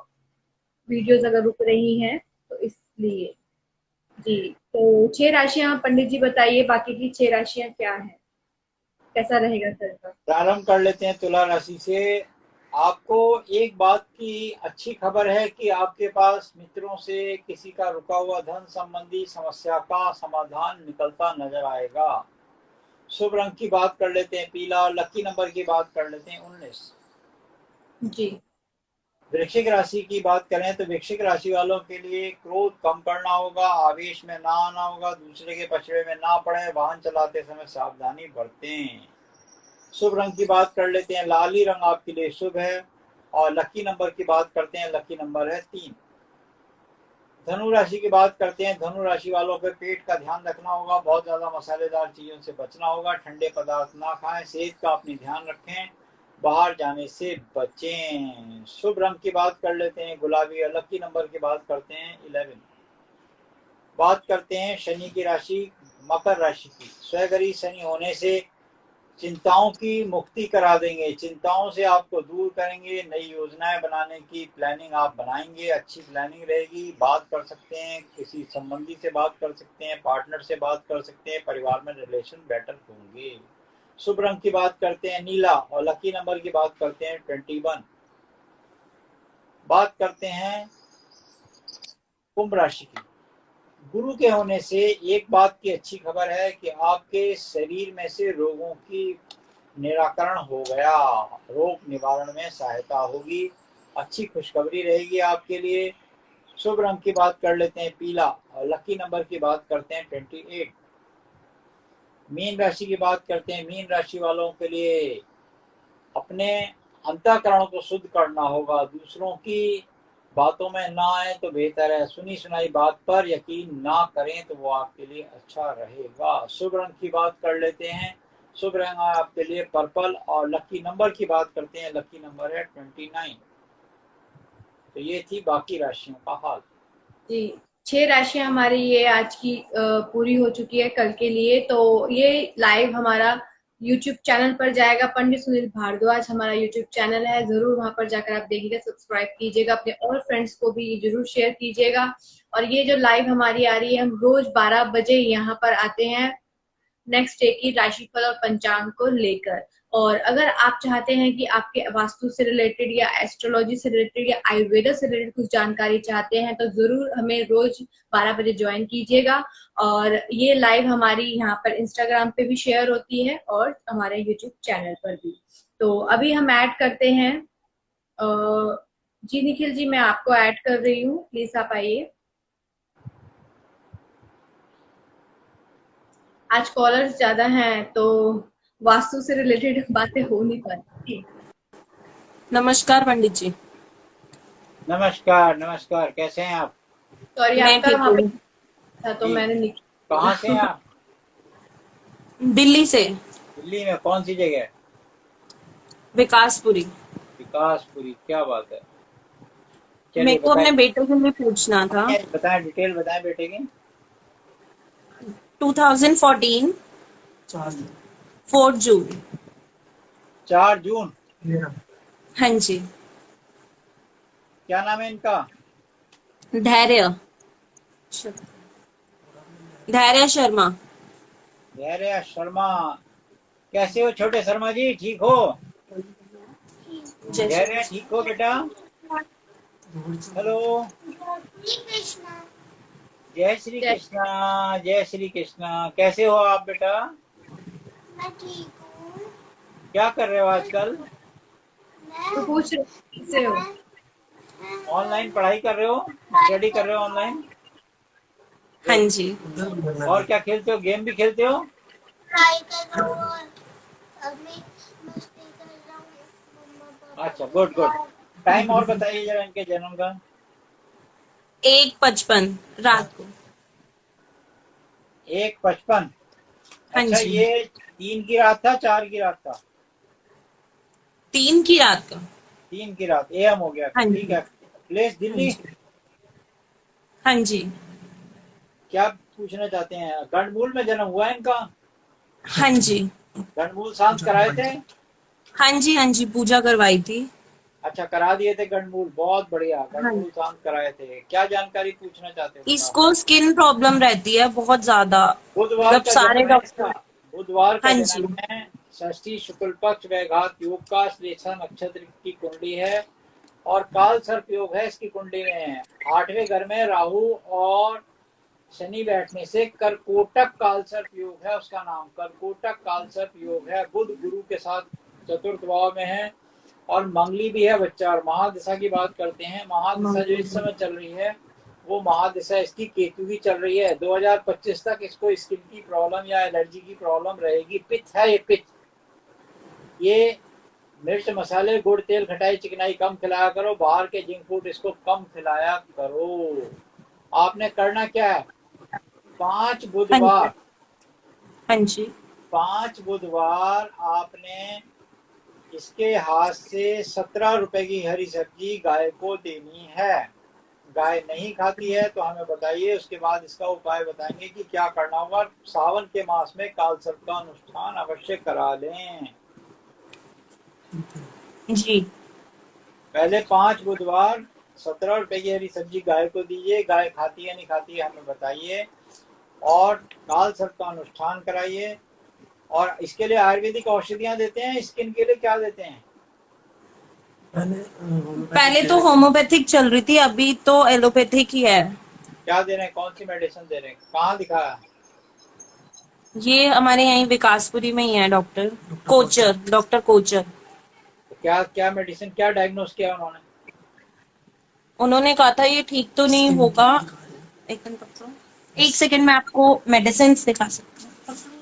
वीडियोस अगर रुक रही हैं तो इसलिए। जी, तो 6 राशियां पंडित जी बताइए, बाकी की 6 राशियां क्या है, कैसा रहेगा सर का? प्रारंभ कर लेते हैं तुला राशि से। आपको एक बात की अच्छी खबर है कि आपके पास मित्रों से किसी का रुका हुआ धन संबंधी समस्या का समाधान निकलता नजर आएगा। शुभ रंग की बात कर लेते हैं पीला, और लकी नंबर की बात कर लेते हैं 19। जी। वृश्चिक राशि की बात करें तो वृश्चिक राशि वालों के लिए क्रोध कम करना होगा, आवेश में ना आना होगा, दूसरे के पछड़े में ना पड़े, वाहन चलाते समय सावधानी बरतें। शुभ रंग की बात कर लेते हैं, लाली रंग आपके लिए शुभ है। और लकी नंबर की बात करते हैं, लकी नंबर है 3। धनु राशि की बात करते हैं, धनु राशि वालों के पेट का ध्यान रखना होगा, बहुत ज्यादा मसालेदार चीजों से बचना होगा, ठंडे पदार्थ ना खाएं, सेहत का अपनी ध्यान रखें, बाहर जाने से बचें। शुभ रंग की बात कर लेते हैं गुलाबी, और लकी नंबर की बात करते हैं 11। बात करते हैं शनि की राशि मकर राशि की। स्वगरी शनि होने से चिंताओं की मुक्ति करा देंगे, चिंताओं से आपको दूर करेंगे, नई योजनाएं बनाने की प्लानिंग आप बनाएंगे, अच्छी प्लानिंग रहेगी। बात कर सकते हैं, किसी संबंधी से बात कर सकते हैं, पार्टनर से बात कर सकते हैं, परिवार में रिलेशन बेटर होंगे। शुभ रंग की बात करते हैं नीला, और लकी नंबर की बात करते हैं 21। बात करते हैं कुंभ राशि की। गुरु के होने से एक बात की अच्छी खबर है कि आपके शरीर में से रोगों की निराकरण हो गया, रोग निवारण में सहायता होगी, अच्छी खुशखबरी रहेगी आपके लिए। शुभ रंग की बात कर लेते हैं पीला, और लकी नंबर की बात करते हैं 28। मीन राशि की बात करते हैं। मीन राशि वालों के लिए अपने अंतःकरण को शुद्ध करना होगा, दूसरों की बातों में ना आए तो बेहतर है, सुनी सुनाई बात पर यकीन ना करें तो वो आपके लिए अच्छा रहेगा। शुभ रंग की बात कर लेते हैं। शुभ रंग आपके लिए पर्पल, और लकी नंबर की बात करते हैं, लकी नंबर है 29। तो ये थी बाकी राशियों का हाल। जी, 6 राशियां हमारी ये आज की पूरी हो चुकी है कल के लिए। तो ये लाइव हमारा यूट्यूब चैनल पर जाएगा। पंडित सुनील भारद्वाज हमारा यूट्यूब चैनल है, जरूर वहां पर जाकर आप देखिएगा, सब्सक्राइब कीजिएगा, अपने और फ्रेंड्स को भी जरूर शेयर कीजिएगा। और ये जो लाइव हमारी आ रही है, हम रोज 12 बजे यहाँ पर आते हैं नेक्स्ट डे की राशिफल और पंचांग को लेकर। और अगर आप चाहते हैं कि आपके वास्तु से रिलेटेड या एस्ट्रोलॉजी से रिलेटेड या आयुर्वेदा से रिलेटेड कुछ जानकारी चाहते हैं तो जरूर हमें रोज 12 बजे ज्वाइन कीजिएगा। और ये लाइव हमारी यहाँ पर इंस्टाग्राम पे भी शेयर होती है और हमारे यूट्यूब चैनल पर भी। तो अभी हम ऐड करते हैं जी निखिल जी, मैं आपको ऐड कर रही हूँ, प्लीज आप आइए। आज कॉलर्स ज्यादा हैं तो वास्तु से रिलेटेड बातें हो नहीं पाती। नमस्कार पंडित जी। नमस्कार नमस्कार, कैसे हैं आप? सॉरी, मैं आपका ठीक वहां पे हूँ। था तो जी, मैंने नहीं कहाँ से हैं आप? दिल्ली से। दिल्ली में कौन सी जगह? विकासपुरी। विकासपुरी, क्या बात है। मेरे चलिए को अपने बताइए, बेटे के लिए पूछना था। बताएं, डिटेल बताएं बेटे की। 2014 4 जून। 4 जून। हाँ जी। क्या नाम है इनका? धैर्य। धैर्य शर्मा। धैर्य शर्मा। कैसे हो छोटे शर्मा जी, ठीक हो? धैर्य ठीक हो बेटा? हेलो, जय श्री कृष्णा, जय श्री कृष्णा। कैसे हो आप बेटा? मैं ठीक हूँ। क्या कर रहे हो आजकल? तो पूछ रहे कैसे हो। ऑनलाइन पढ़ाई कर रहे हो, स्टडी कर रहे हो ऑनलाइन? हाँ जी। और क्या खेलते हो, गेम भी खेलते हो? पढ़ाई कर रहा हूँ और अभी मस्ती कर रहा हूँ मम्मा पापा अच्छा, के गुड गुड। साथ। टाइम और बताइए जरा इनके जन्म का। 1:55 रात को। 1:55। हाँ अच्छा, जी। ये 3 की रात था, 4 की रात था? 3 की रात का। 3 की रात, एएम हो गया, हाँ ठीक जी। है। प्लेस दिल्ली। हाँ जी। क्या पूछना चाहते हैं? गंडमूल में जन्म हुआ है इनका? हाँ जी। गंडमूल शांत कराए थे? हाँ जी। हाँ जी, पूजा करवाई थी। अच्छा, करा दिए थे गंडमूल, बहुत बढ़िया। हाँ। गंडमूल शांत कराए थे। क्या जानकारी पूछना चाहते हो बेटा? इसको स्किन प्रॉब्लम रहती है बहुत ज्यादा। बुधवार मतलब का सारे जन्म है इसका। डॉक्टर। बुधवार का हाँ जी। जन्म है। षष्ठी शुक्ल पक्ष वैघात योग का श्लेषा नक्षत्र की कुंडली है, और काल सर्प योग है इसकी कुंडली में। 8वें घर में राहु और शनि बैठने से कर्कोटक कालसर्प योग है, उसका नाम कर्कोटक कालसर्प योग है। बुध गुरु के साथ चतुर्थ भाव में है, और मंगली भी है बच्चा। और महादशा की बात करते हैं। महादशा जो इस समय चल रही है वो महादशा इसकी केतु की चल रही है। 2025 तक इसको स्किन की प्रॉब्लम या एलर्जी की प्रॉब्लम रहेगी। पित्त है ये, पित्त। ये मिर्च मसाले गुड़ तेल खटाई चिकनाई कम खिलाया करो, बाहर के जंक फूड इसको कम खिलाया करो। आपने करना क्या है, 5 बुधवार, हाँ जी। 5 बुधवार आपने इसके हाथ से 17 रुपए की हरी सब्जी गाय को देनी है। गाय नहीं खाती है तो हमें बताइए, उसके बाद इसका उपाय बताएंगे कि क्या करना होगा। सावन के मास में कालसर्प का अनुष्ठान अवश्य करा लें। जी। पहले 5 बुधवार 17 रुपए की हरी सब्जी गाय को दीजिए। गाय खाती है नहीं खाती है हमें बताइए, और कालसर्प का अनुष्ठान कराइए। और इसके लिए आयुर्वेदिक औषधियां देते हैं, स्किन के लिए क्या देते हैं? पहले तो होम्योपैथिक चल रही थी, अभी तो एलोपैथिक ही है। क्या दे रहे हैं, कौन सी मेडिसिन दे रहे हैं, कहाँ दिखाया? ये हमारे यहीं विकासपुरी में ही है, डॉक्टर कोचर। तो क्या क्या मेडिसिन, क्या डायग्नोस किया उन्होंने? उन्होंने कहा था ये ठीक तो नहीं होगा। एक सेकंड में आपको मेडिसिन दिखा सकती हूँ।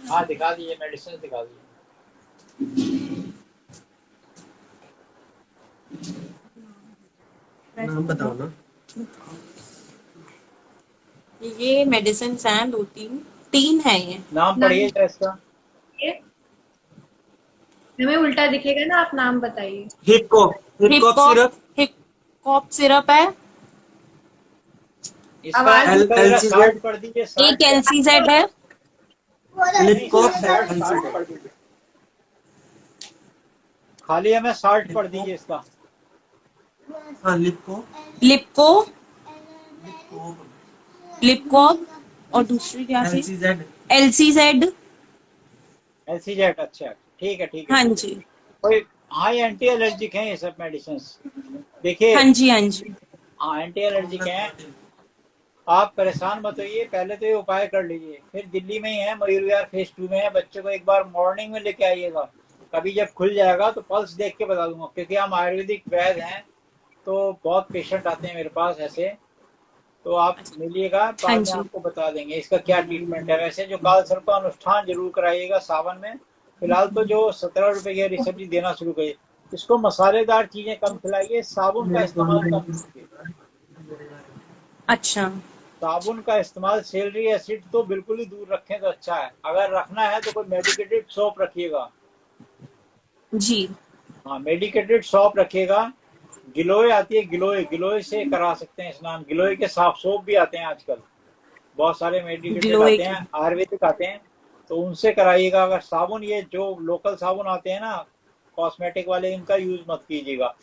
हाँ दिखा दीजिए, मेडिसिन दिखा दीजिए। नाम बताओ ना। ये मेडिसिन हैं 2-3 है ये। नाम पढ़िए इसका। हमें उल्टा दिखेगा ना, आप नाम बताइए। हिपकॉप सिरप है। इसका शॉर्ट पढ़ दीजिए। एक एलसीजेड है। खाली हमें शॉर्ट पढ़ दीजिए इसका। लिपकॉप और दूसरी क्या थी? एलसीजेड। अच्छा ठीक है ठीक है। हाँ जी। कोई हाई एंटी एलर्जिक है ये सब मेडिसिन? देखिए हाँ जी हाँ जी। हाँ एंटी एलर्जिक है, आप परेशान मत होइए। पहले तो ये उपाय कर लीजिए, फिर दिल्ली में ही है, मयूर विहार फेज 2 में है। बच्चे को एक बार मॉर्निंग में लेके आइएगा, कभी जब खुल जाएगा तो पल्स देख के बता दूंगा, क्योंकि हम आयुर्वेदिक वैद्य हैं तो बहुत पेशेंट आते हैं मेरे पास ऐसे। तो आप मिलिएगा, बाद में आपको बता देंगे इसका क्या ट्रीटमेंट है। वैसे जो कालसर्प का अनुष्ठान जरूर कराइएगा सावन में। फिलहाल तो जो 17 रुपए की हरी सब्जी देना शुरू करिए। इसको मसालेदार चीजें कम खिलाइए, साबुन का इस्तेमाल कम कीजिए। अच्छा। साबुन का इस्तेमाल, सैलरी एसिड तो बिल्कुल ही दूर रखें तो अच्छा है। अगर रखना है तो कोई मेडिकेटेड सोप रखिएगा। जी हाँ मेडिकेटेड सोप रखिएगा। गिलोय आती है, गिलोय से करा सकते हैं स्नान। गिलोय के साफ सोप भी आते हैं आजकल, बहुत सारे मेडिकेटेड आते हैं, आयुर्वेदिक आते हैं, तो उनसे कराइएगा। अगर साबुन, ये जो लोकल साबुन आते हैं ना कॉस्मेटिक वाले, इनका यूज मत कीजिएगा।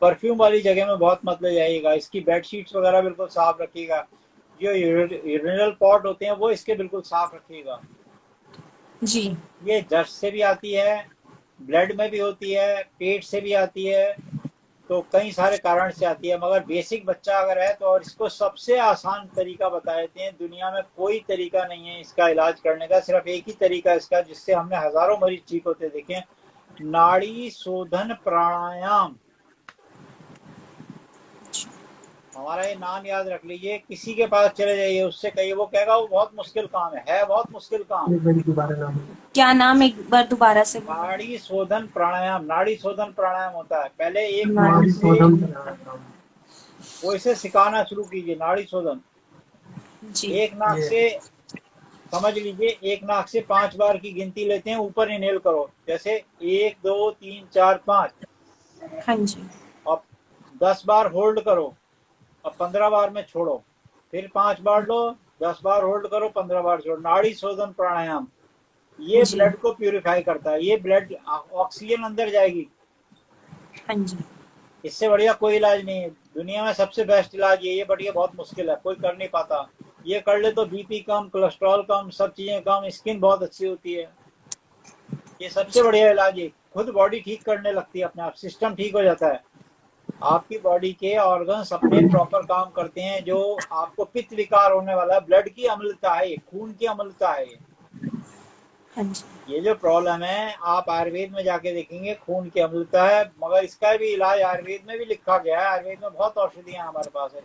परफ्यूम वाली जगह में बहुत मत ले जाइएगा। इसकी बेडशीट्स वगैरह बिल्कुल साफ रखिएगा। जो यूरिनल पॉट होते हैं वो इसके बिल्कुल साफ रखिएगा जी। ये जस्ट से भी आती है, ब्लड में भी होती है, पेट से भी आती है, तो कई सारे कारण से आती है। मगर बेसिक बच्चा अगर है तो, और इसको सबसे आसान तरीका बता देते हैं। दुनिया में कोई तरीका नहीं है इसका इलाज करने का, सिर्फ एक ही तरीका इसका, जिससे हमने हजारों मरीज ठीक होते देखे। नाड़ी शोधन प्राणायाम। हमारा ये नाम याद रख लीजिए, किसी के पास चले जाइए, उससे कहिए, वो कहेगा वो बहुत मुश्किल काम है बहुत मुश्किल काम। क्या नाम एक बार दोबारा से? नाड़ी शोधन प्राणायाम। नाड़ी शोधन प्राणायाम होता है, पहले एक वो इसे सिखाना शुरू कीजिए। नाड़ी शोधन एक नाक से, समझ लीजिए, एक नाक से 5 बार की गिनती लेते हैं, ऊपर इनहेल करो, जैसे 1 2 3 4 5। हाँ जी। अब 10 बार होल्ड करो, अब 15 बार में छोड़ो, फिर 5 बार लो, 10 बार होल्ड करो, 15 बार छोड़ो। नाड़ी शोधन प्राणायाम ये ब्लड को प्यूरिफाई करता है। ये ब्लड ऑक्सीजन अंदर जाएगी। हाँ जी। इससे बढ़िया कोई इलाज नहीं है दुनिया में। सबसे बेस्ट इलाज ये बट ये बहुत मुश्किल है, कोई कर नहीं पाता। ये कर ले तो बीपी कम, कोलेस्ट्रॉल कम, सब चीजें कम, स्किन बहुत अच्छी होती है। ये सबसे बढ़िया इलाज है। खुद बॉडी ठीक करने लगती है अपने आप, सिस्टम ठीक हो जाता है। आपकी बॉडी के ऑर्गन्स अपने प्रॉपर काम करते हैं। जो आपको पित्त विकार होने वाला है, ब्लड की अम्लता है, खून की अम्लता है, ये जो प्रॉब्लम है, आप आयुर्वेद में जाके देखेंगे खून की अम्लता है। मगर इसका भी इलाज आयुर्वेद में भी लिखा गया है। आयुर्वेद में बहुत औषधियां हमारे पास है।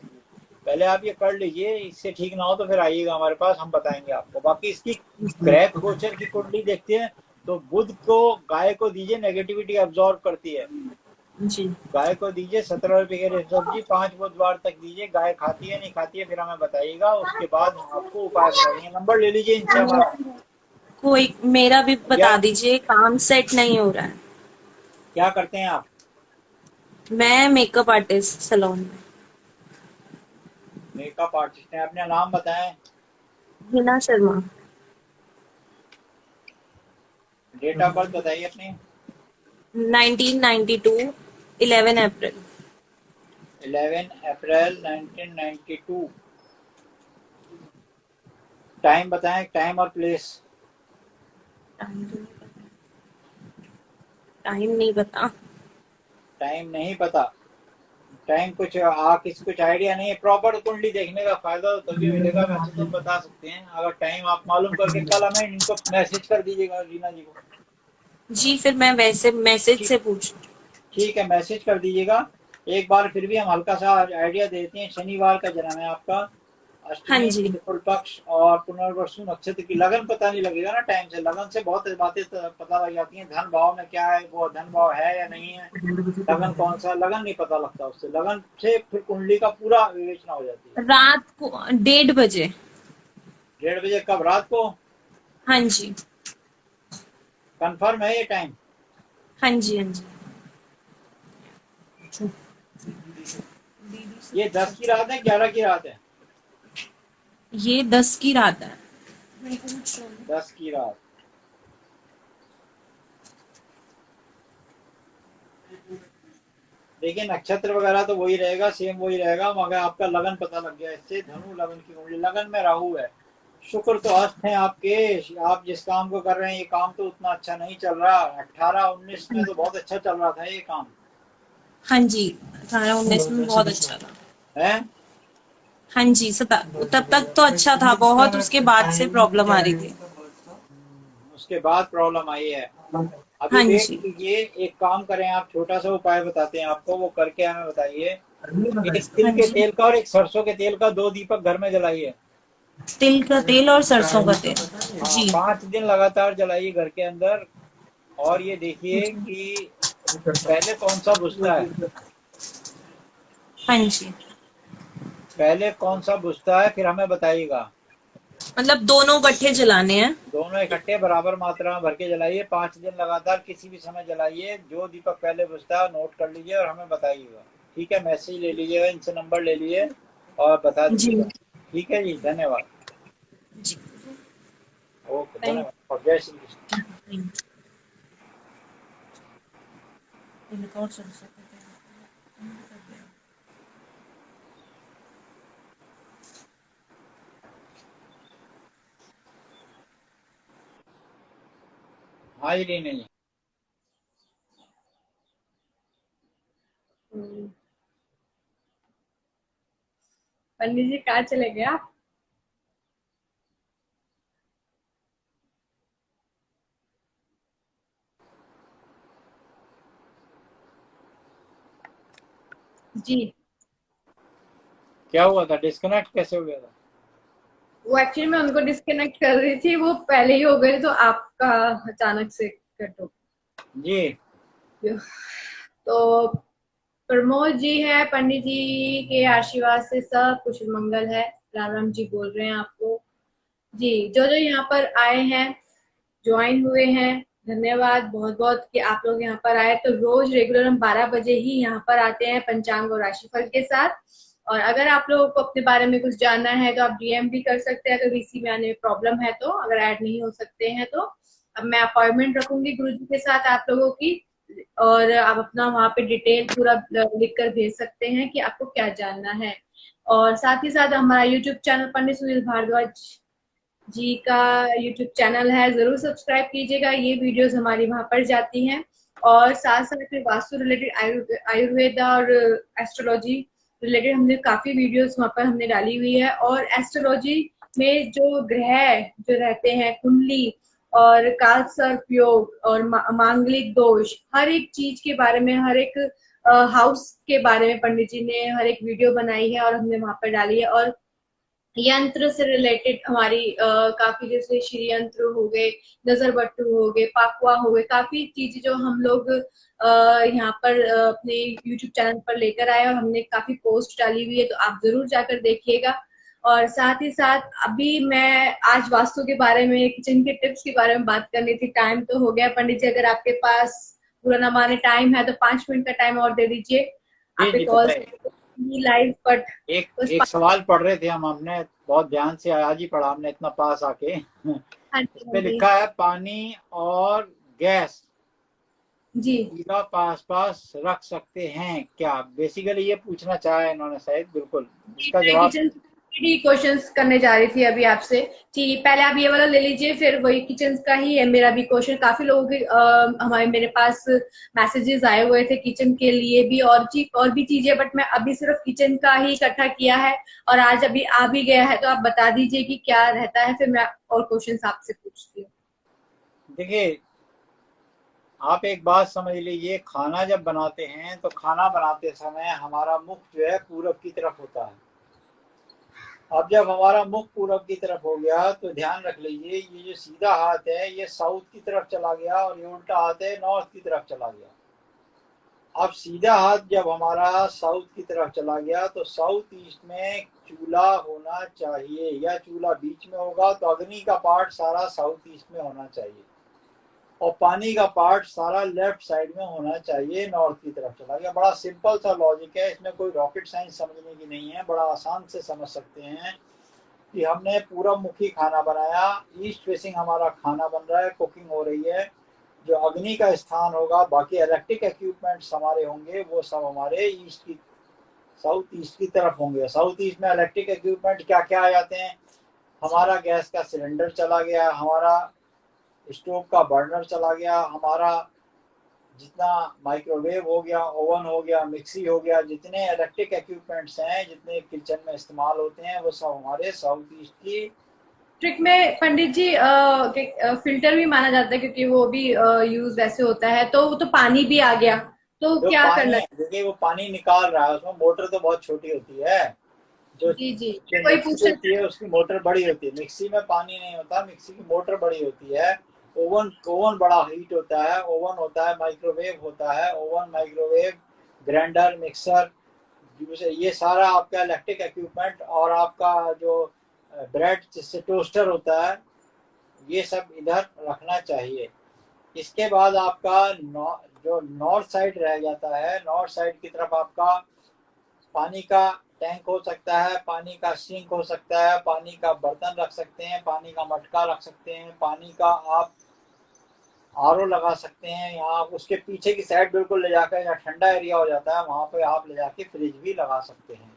पहले आप ये कर लीजिए, इससे ठीक ना हो तो फिर आइएगा हमारे पास, हम बताएंगे आपको। बाकी इसकी ग्रह गोचर की कुंडली देखते हैं तो बुध को गाय को दीजिए, नेगेटिविटी अब्सॉर्ब करती है जी। गाय को दीजिए 17 रुपए की सब्जी, 5 बुधवार तक दीजिए। गाय खाती है नहीं खाती है फिर हमें बताइएगा, उसके बाद हम आपको उपाय बताएंगे। नंबर ले लीजिए इनसे हमारा। कोई मेरा भी बता दीजिए, काम सेट नहीं हो रहा है। क्या करते हैं आप? मैं मेकअप आर्टिस्ट सैलून में। मेकअप आर्टिस्ट हैं। अपना नाम बताएं। Hina Sharma. Date of birth बताइए अपनी। 1992 11 अप्रैल। 11 अप्रैल 1992। टाइम बताएं, टाइम और प्लेस। टाइम नहीं पता। टाइम नहीं पता। टाइम कुछ कुछ आइडिया नहीं है। प्रॉपर कुंडली देखने का फायदा तो तभी मिलेगा, वैसे तो हम बता सकते हैं। अगर टाइम आप मालूम करके कल हमें इनको मैसेज कर दीजिएगा, रीना जी को। जी फिर मैं वैसे मैसेज ठीक, से पूछ। ठीक है, मैसेज कर दीजिएगा। एक बार फिर भी हम हल्का सा आइडिया देते हैं। शनिवार का जन्म है आपका, हाँ अष्टमी जी। शुक्ल पक्ष और पुनर्वसु नक्षत्र की। लगन पता नहीं लगेगा ना टाइम से, लगन से बहुत बातें पता लग जाती हैं। धन भाव में क्या है, वो धन भाव है या नहीं है, लगन कौन सा, लगन नहीं पता लगता उससे। लगन से फिर कुंडली का पूरा विवेचना हो जाती है। रात को 1:30 बजे। 1:30 बजे कब, रात को? हाँ जी। कंफर्म है ये टाइम? हाँ जी। हाँ जी। ये 10 की रात है, 11 की रात है? ये 10 की रात है। 10 की रात। देखिए नक्षत्र वगैरह तो वही रहेगा, सेम वही रहेगा, मगर आपका लगन पता लग गया इससे। धनु लगन की कुंडली, लगन में राहु है, शुक्र तो अस्त है आपके। आप जिस काम को कर रहे हैं ये काम तो उतना अच्छा नहीं चल रहा। 18-19 में तो बहुत अच्छा चल रहा था ये काम हाँ जी 18-19 में बहुत अच्छा था। है। हाँ जी तब तक तो अच्छा था बहुत, उसके बाद से प्रॉब्लम आ रही थी। उसके बाद प्रॉब्लम आई है। अभी हाँ वेट जी। कीजिए, एक काम करें आप, छोटा सा उपाय बताते हैं आपको, वो करके हमें बताइए। एक तिल हाँ के जी। तेल का और एक सरसों के तेल का 2 दीपक घर में जलाइए। तिल का तेल और सरसों का तेल। हाँ, जी। 5 दिन लगातार जलाइए घर के अंदर। और ये देखिए कि पहले कौन सा बुझता है, हाँ जी। पहले कौन सा बुझता है फिर हमें बताइएगा। मतलब दोनों गट्ठे जलाने हैं। दोनों इकट्ठे बराबर मात्रा में भर के जलाइए। 5 दिन लगातार किसी भी समय जलाइए। जो दीपक पहले बुझता है नोट कर लीजिए और हमें बताइएगा। ठीक है, मैसेज ले लीजिएगा, इनसे नंबर ले लीजिए और बता जी। दीजिएगा। ठीक है जी, धन्यवाद। जी। ओके, धन्यवाद और जय श्री कृष्ण। हाँ जी, नहीं नहीं। पंडित जी कहाँ चले गए आप? जी, क्या हुआ था, डिस्कनेक्ट कैसे हो गया था? वो एक्चुअली मैं उनको डिस्कनेक्ट कर रही थी, वो पहले ही हो गए तो आपका अचानक से कट हो। जी। तो प्रमोद जी है, पंडित जी के आशीर्वाद से सब कुशल मंगल है। राम राम जी बोल रहे हैं आपको। जी, जो जो यहाँ पर आए हैं, ज्वाइन हुए हैं, धन्यवाद बहुत बहुत कि आप लोग यहाँ पर आए। तो रोज रेगुलर हम 12 बजे ही यहाँ पर आते हैं पंचांग और राशिफल के साथ। और अगर आप लोगों को अपने बारे में कुछ जानना है तो आप डीएम भी कर सकते हैं, अगर वीसी में आने में प्रॉब्लम है तो, अगर ऐड नहीं हो सकते हैं तो। अब मैं अपॉइंटमेंट रखूंगी गुरुजी के साथ आप लोगों की, और आप अपना वहाँ पे डिटेल पूरा लिख कर भेज सकते हैं कि आपको क्या जानना है। और साथ ही साथ हमारा यूट्यूब चैनल पंडित सुनील भारद्वाज जी का यूट्यूब चैनल है, जरूर सब्सक्राइब कीजिएगा। ये वीडियोस हमारी वहां पर जाती हैं। और साथ साथ में वास्तु रिलेटेड, आयुर्वेदा और एस्ट्रोलॉजी रिलेटेड हमने काफी वीडियोस वहां पर हमने डाली हुई है। और एस्ट्रोलॉजी में जो ग्रह जो रहते हैं, कुंडली और काल सर्प योग और मांगलिक दोष, हर एक चीज के बारे में, हर एक हाउस के बारे में पंडित जी ने हर एक वीडियो बनाई है और हमने वहां पर डाली है। और यंत्र से रिलेटेड हमारी काफी, जैसे श्री यंत्र हो गए, नजर बट्टू हो गए, पाकुआ हो गए, काफी चीजें जो हम लोग यहाँ पर अपने यूट्यूब चैनल पर लेकर आए और हमने काफी पोस्ट डाली हुई है, तो आप जरूर जाकर देखिएगा। और साथ ही साथ अभी मैं आज वास्तु के बारे में, किचन के टिप्स के बारे में बात करनी थी। टाइम तो हो गया पंडित जी, अगर आपके पास पूरा न माने टाइम है तो 5 मिनट का टाइम और दे दीजिए। जी आप जी, एक कॉल बताइए। लाइव, बट एक उस एक सवाल पढ़ रहे थे हमने बहुत ध्यान से, आज ही पढ़ा हमने इतना पास आके। हाँ इस जी, हाँ पे जी, लिखा है पानी और गैस जी। चूल्हा पास पास रख सकते हैं क्या, बेसिकली ये पूछना चाहा है इन्होंने शायद। बिल्कुल इसका मैं जवाब किचन क्वेश्चंस करने जा रही थी अभी आपसे कि पहले आप ये वाला ले लीजिए, फिर वही किचन का ही है मेरा भी क्वेश्चन। काफी लोगों के हमारे मेरे पास मैसेजेस आए हुए थे किचन के लिए भी, और भी चीजें, बट मैं अभी सिर्फ किचन का ही इकट्ठा किया है और आज अभी आ भी गया है। तो आप बता दीजिए कि क्या रहता है, फिर मैं और क्वेश्चंस आपसे पूछती हूँ। देखिए, आप एक बात समझ लीजिए, खाना जब बनाते हैं तो खाना बनाते समय हमारा मुख जो है पूरब की तरफ होता है। अब जब हमारा मुख पूरब की तरफ हो गया तो ध्यान रख लीजिए, ये जो सीधा हाथ है ये साउथ की तरफ चला गया और ये उल्टा हाथ है नॉर्थ की तरफ चला गया। अब सीधा हाथ जब हमारा साउथ की तरफ चला गया तो साउथ ईस्ट में चूल्हा होना चाहिए, या चूल्हा बीच में होगा तो अग्नि का पार्ट सारा साउथ ईस्ट में होना चाहिए और पानी का पार्ट सारा लेफ्ट साइड में होना चाहिए, नॉर्थ की तरफ चला गया। बड़ा सिंपल सा लॉजिक है, इसमें कोई रॉकेट साइंस समझने की नहीं है, बड़ा आसान से समझ सकते हैं कि हमने पूरब मुखी खाना बनाया, ईस्ट फेसिंग हमारा खाना बन रहा है, कुकिंग हो रही है। जो अग्नि का स्थान होगा, बाकी इलेक्ट्रिक इक्विपमेंट्स हमारे होंगे, वो सब हमारे ईस्ट की साउथ ईस्ट की तरफ होंगे। साउथ ईस्ट में इलेक्ट्रिक इक्विपमेंट क्या क्या आ जाते हैं, हमारा गैस का सिलेंडर चला गया, हमारा स्टोव का बर्नर चला गया, हमारा जितना माइक्रोवेव हो गया, ओवन हो गया, मिक्सी हो गया, जितने इलेक्ट्रिक इक्विपमेंट्स हैं, जितने किचन में इस्तेमाल होते हैं, वो सब हमारे साउथ ईस्ट की। ट्रिक में पंडित जी फिल्टर भी माना जाता है क्योंकि वो भी यूज वैसे होता है, तो वो तो पानी भी आ गया, तो जो क्या पानी करना है, देखिए वो पानी निकाल रहा है, उसमें मोटर तो बहुत छोटी होती है। जो है? जी जी, जो कोई मिक्सी पूछना। होती है उसकी मोटर बड़ी होती है, मिक्सी में पानी नहीं होता, मिक्सी की मोटर बड़ी होती है। ओवन ओवन बड़ा हीट होता है, ओवन होता है, माइक्रोवेव होता है, ओवन माइक्रोवेव ग्राइंडर मिक्सर, ये सारा आपका इलेक्ट्रिक इक्विपमेंट, और आपका जो ब्रेड जिससे टोस्टर होता है, ये सब इधर रखना चाहिए। इसके बाद आपका जो नॉर्थ साइड रह जाता है, नॉर्थ साइड की तरफ आपका पानी का टैंक हो सकता है, पानी का सिंक हो सकता है, पानी का बर्तन रख सकते हैं, पानी का मटका रख सकते हैं, पानी का आप आरओ लगा सकते हैं। यहाँ उसके पीछे की साइड बिल्कुल ले जाकर, जहाँ ठंडा एरिया हो जाता है वहां पे आप ले जाके फ्रिज भी लगा सकते हैं।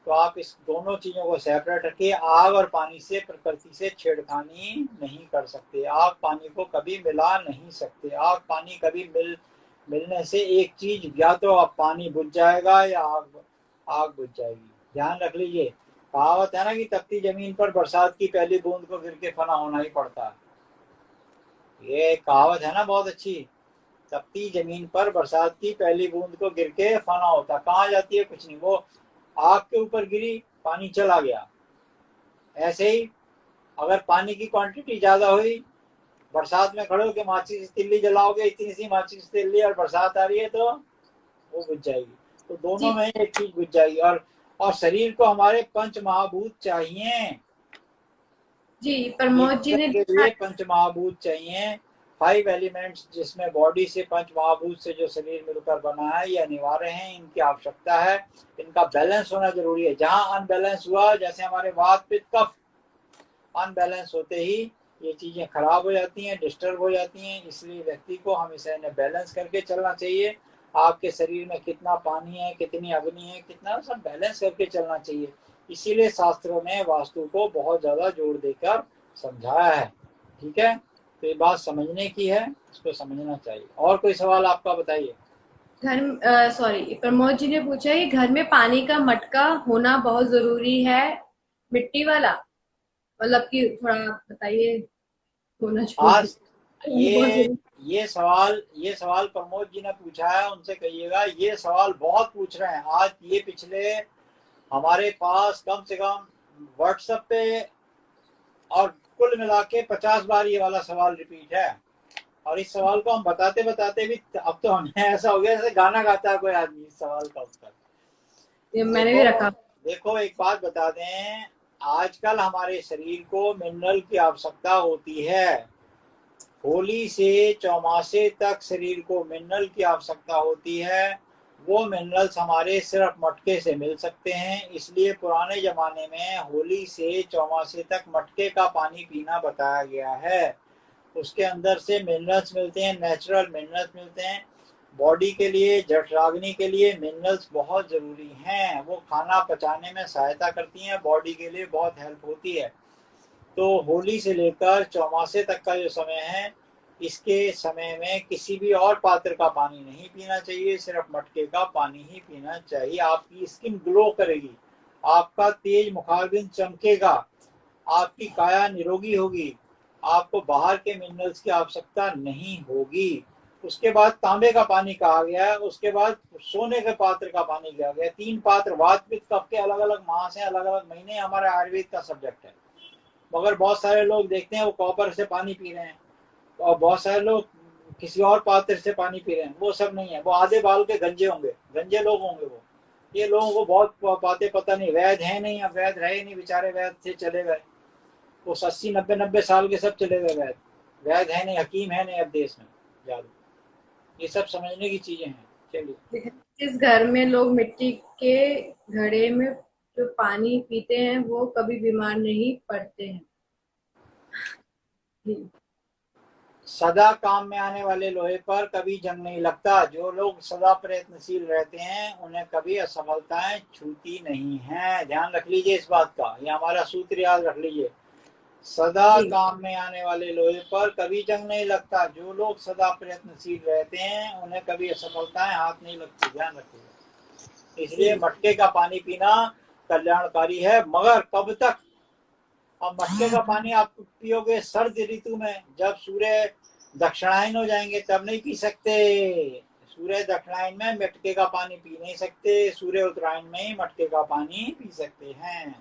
तो आप इस दोनों चीजों को सेपरेट रखिए। आग और पानी से, प्रकृति से छेड़खानी नहीं कर सकते, आग पानी को कभी मिला नहीं सकते। आग पानी कभी मिलने से एक चीज, या तो अब पानी बुझ जाएगा या आग बुझ जाएगी। ध्यान रख लीजिए, कहावत है ना कि तपती जमीन पर बरसात की पहली बूंद को गिर के फना होना ही पड़ता है। ये कहावत है ना बहुत अच्छी, तपती जमीन पर बरसात की पहली बूंद को गिर के फना होता। कहाँ जाती है, कुछ नहीं, वो आग के ऊपर गिरी, पानी चला गया। ऐसे ही अगर पानी की क्वांटिटी ज्यादा हुई, बरसात में खड़े होकर माचिस तिल्ली जलाओगे, इतनी सी माचिस तिल्ली, और बरसात आ रही है तो वो बुझ जाएगी। तो दोनों जी में एक चीज बुझ जाएगी। और शरीर को हमारे पंच महाभूत चाहिए, जी, प्रमोद जी जीवन ने के लिखा लिए है। पंच महाभूत चाहिए, 5 एलिमेंट्स, जिसमें बॉडी से पंच महाभूत से जो शरीर मिलकर बना है, ये अनिवार्य है, इनकी आवश्यकता है, इनका बैलेंस होना जरूरी है। जहां अनबैलेंस हुआ, जैसे हमारे वात पित्त कफ अनबैलेंस होते ही ये चीजें खराब हो जाती हैं, डिस्टर्ब हो जाती हैं। इसलिए व्यक्ति को हमेशा इन्हें बैलेंस करके चलना चाहिए। आपके शरीर में कितना पानी है, कितनी अग्नि है, कितना, सब बैलेंस करके चलना चाहिए। इसीलिए शास्त्रों ने वास्तु को बहुत ज्यादा जोर देकर समझाया है। ठीक है, तो ये बात समझने की है, इसको समझना चाहिए। और कोई सवाल आपका बताइए। सॉरी, प्रमोद जी ने पूछा है कि घर में पानी का मटका होना बहुत जरूरी है, मिट्टी वाला, मतलब कि थोड़ा बताइए, होना जरूरी आज बहुत ये जरूरी। ये सवाल प्रमोद जी ने पूछा है, उनसे कहिएगा ये सवाल बहुत पूछ रहे हैं। आज ये पिछले हमारे पास कम से कम व्हाट्सएप पे और कुल मिला के 50 बार ये वाला सवाल रिपीट है। और इस सवाल को हम बताते बताते भी अब तो हमें ऐसा हो गया जैसे गाना गाता है कोई आदमी इस सवाल का उत्तर। ये मैंने भी देखो रखा। देखो एक बात बता दें, आजकल हमारे शरीर को मिनरल की आवश्यकता होती है। होली से चौमासे तक शरीर को मिनरल की आवश्यकता होती है। वो मिनरल्स हमारे सिर्फ मटके से मिल सकते हैं। इसलिए पुराने जमाने में होली से चौमासे तक मटके का पानी पीना बताया गया है। उसके अंदर से मिनरल्स मिलते हैं, नेचुरल मिनरल्स मिलते हैं। बॉडी के लिए, जठराग्नि के लिए मिनरल्स बहुत जरूरी हैं। वो खाना पचाने में सहायता करती हैं, बॉडी के लिए बहुत हेल्प होती है। तो होली से लेकर चौमासे तक का जो समय है, इसके समय में किसी भी और पात्र का पानी नहीं पीना चाहिए, सिर्फ मटके का पानी ही पीना चाहिए। आपकी स्किन ग्लो करेगी, आपका तेज मुखारबिंद चमकेगा, आपकी काया निरोगी होगी, आपको बाहर के मिनरल्स की आवश्यकता नहीं होगी। उसके बाद तांबे का पानी कहा गया है। उसके बाद सोने के पात्र का पानी कहा गया है। 3 पात्र वात पित्त कफ के अलग अलग मास हैं, अलग अलग महीने, हमारे आयुर्वेद का सब्जेक्ट है। मगर बहुत सारे लोग देखते हैं वो कॉपर से पानी पी रहे हैं, और बहुत सारे लोग किसी और पात्र से पानी पी रहे हैं। वो सब नहीं है, वो आधे बाल के गंजे होंगे, गंजे लोग होंगे वो। ये लोगों को बहुत बातें पता नहीं, वैद है नहीं, अब वैद रहे नहीं बेचारे, वैद से चले गए। वो 80-90 साल के सब चले गए वैद। वैद है नहीं, हकीम है नहीं अब देश में ज्यादा। ये सब समझने की चीजें हैं। चलिए, जिस घर में लोग मिट्टी के घड़े में जो पानी पीते हैं वो कभी बीमार नहीं पड़ते हैं। सदा काम में आने वाले लोहे पर कभी जंग नहीं लगता। जो लोग सदा प्रयत्नशील रहते हैं उन्हें कभी असफलताएं छूती नहीं हैं। ध्यान रख लीजिए इस बात का, ये हमारा सूत्र याद रख लीजिए। सदा काम में आने वाले लोहे पर कभी जंग नहीं लगता। जो लोग सदा प्रयत्नशील रहते हैं उन्हें कभी असफलताएं हाथ नहीं लगती। ध्यान रखिएगा। इसलिए मटके का पानी पीना कल्याणकारी है, मगर कब तक? अब मटके का पानी आप पियोगे सर्द ऋतु में, जब सूर्य दक्षिणायन हो जाएंगे तब नहीं पी सकते। सूर्य दक्षिणायन में मटके का पानी पी नहीं सकते, सूर्य उत्तरायण में ही मटके का पानी पी सकते हैं।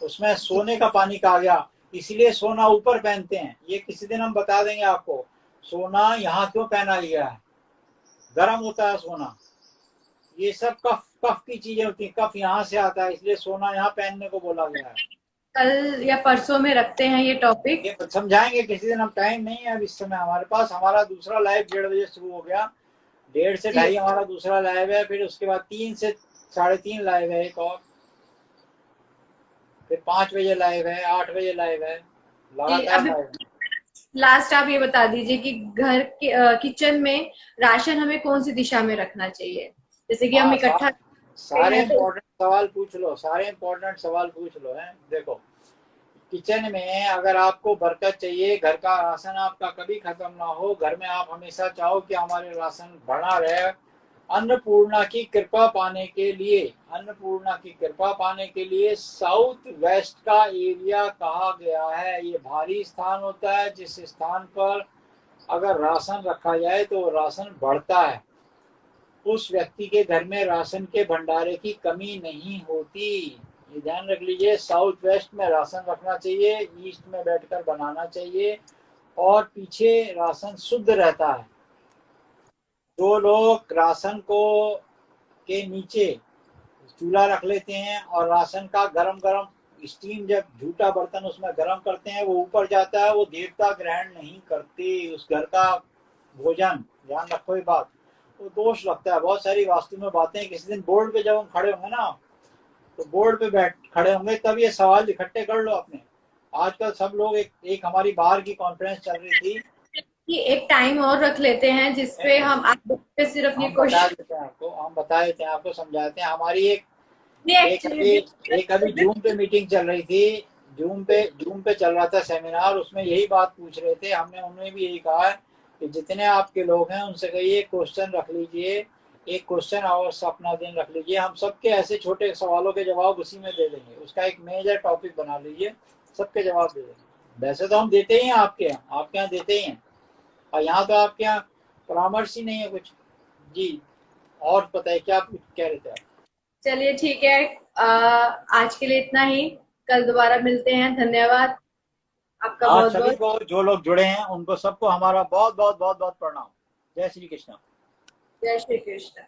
उसमें सोने का पानी कहा गया, इसलिए सोना ऊपर पहनते हैं। ये किसी दिन हम बता देंगे आपको, सोना यहाँ क्यों पहना गया है। गर्म होता है सोना, ये सब कफ कफ की चीजें होती है, कफ यहाँ से आता है, इसलिए सोना यहाँ पहनने को बोला गया है। कल या परसों में रखते हैं ये टॉपिक, ये समझाएंगे किसी दिन। हम टाइम नहीं है अब इस समय हमारे पास। हमारा दूसरा लाइव 1:30 बजे शुरू हो गया, 1:30 से 2:30 हमारा दूसरा लाइव है। फिर उसके बाद 3 से 3:30 लाइव है एक और, फिर 5 बजे लाइव है, 8 बजे लाइव है, लगातार लाइव है। लास्ट आप ये बता दीजिए कि घर के किचन में राशन हमें कौन सी दिशा में रखना चाहिए, जैसे कि हम इकट्ठा सारे इम्पोर्टेंट सवाल पूछ लो, सारे इम्पोर्टेंट सवाल पूछ लो है। देखो, किचन में अगर आपको बरकत चाहिए, घर का राशन आपका कभी खत्म ना हो, घर में आप हमेशा चाहो कि हमारे राशन बढ़ा रहे, अन्नपूर्णा की कृपा पाने के लिए, अन्नपूर्णा की कृपा पाने के लिए साउथ वेस्ट का एरिया कहा गया है। ये भारी स्थान होता है, जिस स्थान पर अगर राशन रखा जाए तो राशन बढ़ता है। उस व्यक्ति के घर में राशन के भंडारे की कमी नहीं होती। ये ध्यान रख लीजिए। साउथ वेस्ट में राशन रखना चाहिए, ईस्ट में बैठकर बनाना चाहिए, और पीछे राशन शुद्ध रहता है। जो लोग राशन को के नीचे चूल्हा रख लेते हैं और राशन का गरम गरम स्टीम, जब झूठा बर्तन उसमें गरम करते हैं, वो ऊपर जाता है, वो देवता ग्रहण नहीं करते उस घर का भोजन। ध्यान रखो ये बात, वो दोष लगता है। बहुत सारी वास्तु में बातें, किसी दिन बोर्ड पे जब हम खड़े होंगे ना, तो बोर्ड पे बैठ खड़े होंगे तब ये सवाल इकट्ठे कर लो अपने। आजकल सब लोग एक हमारी बाहर की कॉन्फ्रेंस चल रही थी कि एक टाइम और रख लेते हैं जिसपे हम आप पे सिर्फ ये क्वेश्चन हम बता देते हैं आपको, समझाते हैं। हमारी एक अभी जूम पे मीटिंग चल रही थी, जूम पे चल रहा था सेमिनार, उसमें यही बात पूछ रहे थे। हमने उन्हें भी यही कहा है कि जितने आपके लोग हैं उनसे कहिए क्वेश्चन रख लीजिए, एक क्वेश्चन आवर्स अपना दिन रख लीजिए। हम सबके ऐसे छोटे सवालों के जवाब उसी में दे देंगे, उसका एक मेजर टॉपिक बना लीजिए, सबके जवाब दे देंगे। वैसे तो हम देते ही हैं आपके यहाँ देते ही हैं, और यहाँ तो आपके यहाँ परामर्श ही नहीं है कुछ। जी, और पता है क्या कह रहे थे आप? चलिए ठीक है, आज के लिए इतना ही, कल दोबारा मिलते हैं। धन्यवाद आपका बहुत सभी को, जो लोग जुड़े हैं उनको सबको हमारा बहुत बहुत बहुत बहुत प्रणाम। जय श्री कृष्ण। जय श्री कृष्ण।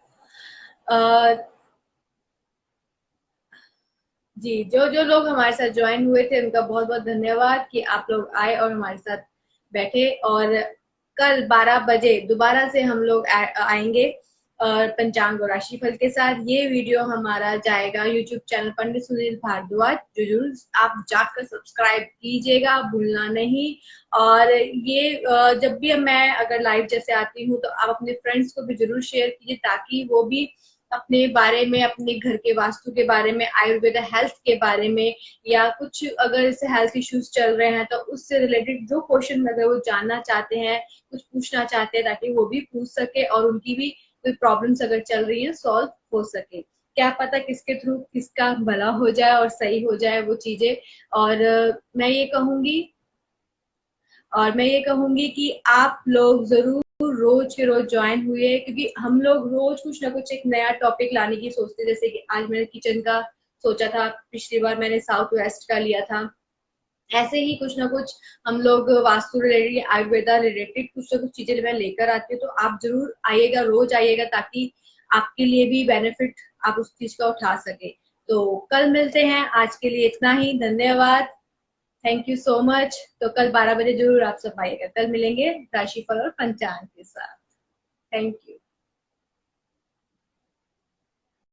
जी, जो लोग हमारे साथ ज्वाइन हुए थे उनका बहुत बहुत धन्यवाद कि आप लोग आए और हमारे साथ बैठे। और कल 12 बजे दोबारा से हम लोग आएंगे पंचांग और राशिफल के साथ। ये वीडियो हमारा जाएगा यूट्यूब चैनल पंडित सुनील भारद्वाज, जो जरूर आप जाकर सब्सक्राइब कीजिएगा, भूलना नहीं। और ये जब भी मैं अगर लाइव जैसे आती हूँ तो आप अपने फ्रेंड्स को भी जरूर शेयर कीजिए, ताकि वो भी अपने बारे में, अपने घर के वास्तु के बारे में, आयुर्वेदा हेल्थ के बारे में, या कुछ अगर जैसे हेल्थ इश्यूज चल रहे हैं तो उससे रिलेटेड जो क्वेश्चन अगर वो जानना चाहते हैं, कुछ पूछना चाहते हैं, ताकि वो भी पूछ सके और उनकी भी कोई प्रॉब्लम्स अगर चल रही है सॉल्व हो सके। क्या पता किसके थ्रू किसका भला हो जाए और सही हो जाए वो चीजें। और मैं ये कहूंगी कि आप लोग जरूर रोज के रोज ज्वाइन हुए, क्योंकि हम लोग रोज कुछ ना कुछ एक नया टॉपिक लाने की सोचते। जैसे कि आज मैंने किचन का सोचा था, पिछली बार मैंने साउथ वेस्ट का लिया था। ऐसे ही कुछ ना कुछ हम लोग वास्तु रिलेटेड, आयुर्वेदा रिलेटेड कुछ ना कुछ चीजें मैं लेकर आती हूँ। तो आप जरूर आइएगा, रोज आइएगा, ताकि आपके लिए भी बेनिफिट आप उस चीज का उठा सके। तो कल मिलते हैं, आज के लिए इतना ही, धन्यवाद, थैंक यू सो मच। तो कल 12 बजे जरूर आप सब आइएगा, कल मिलेंगे राशिफल और पंचांग के साथ। Thank you.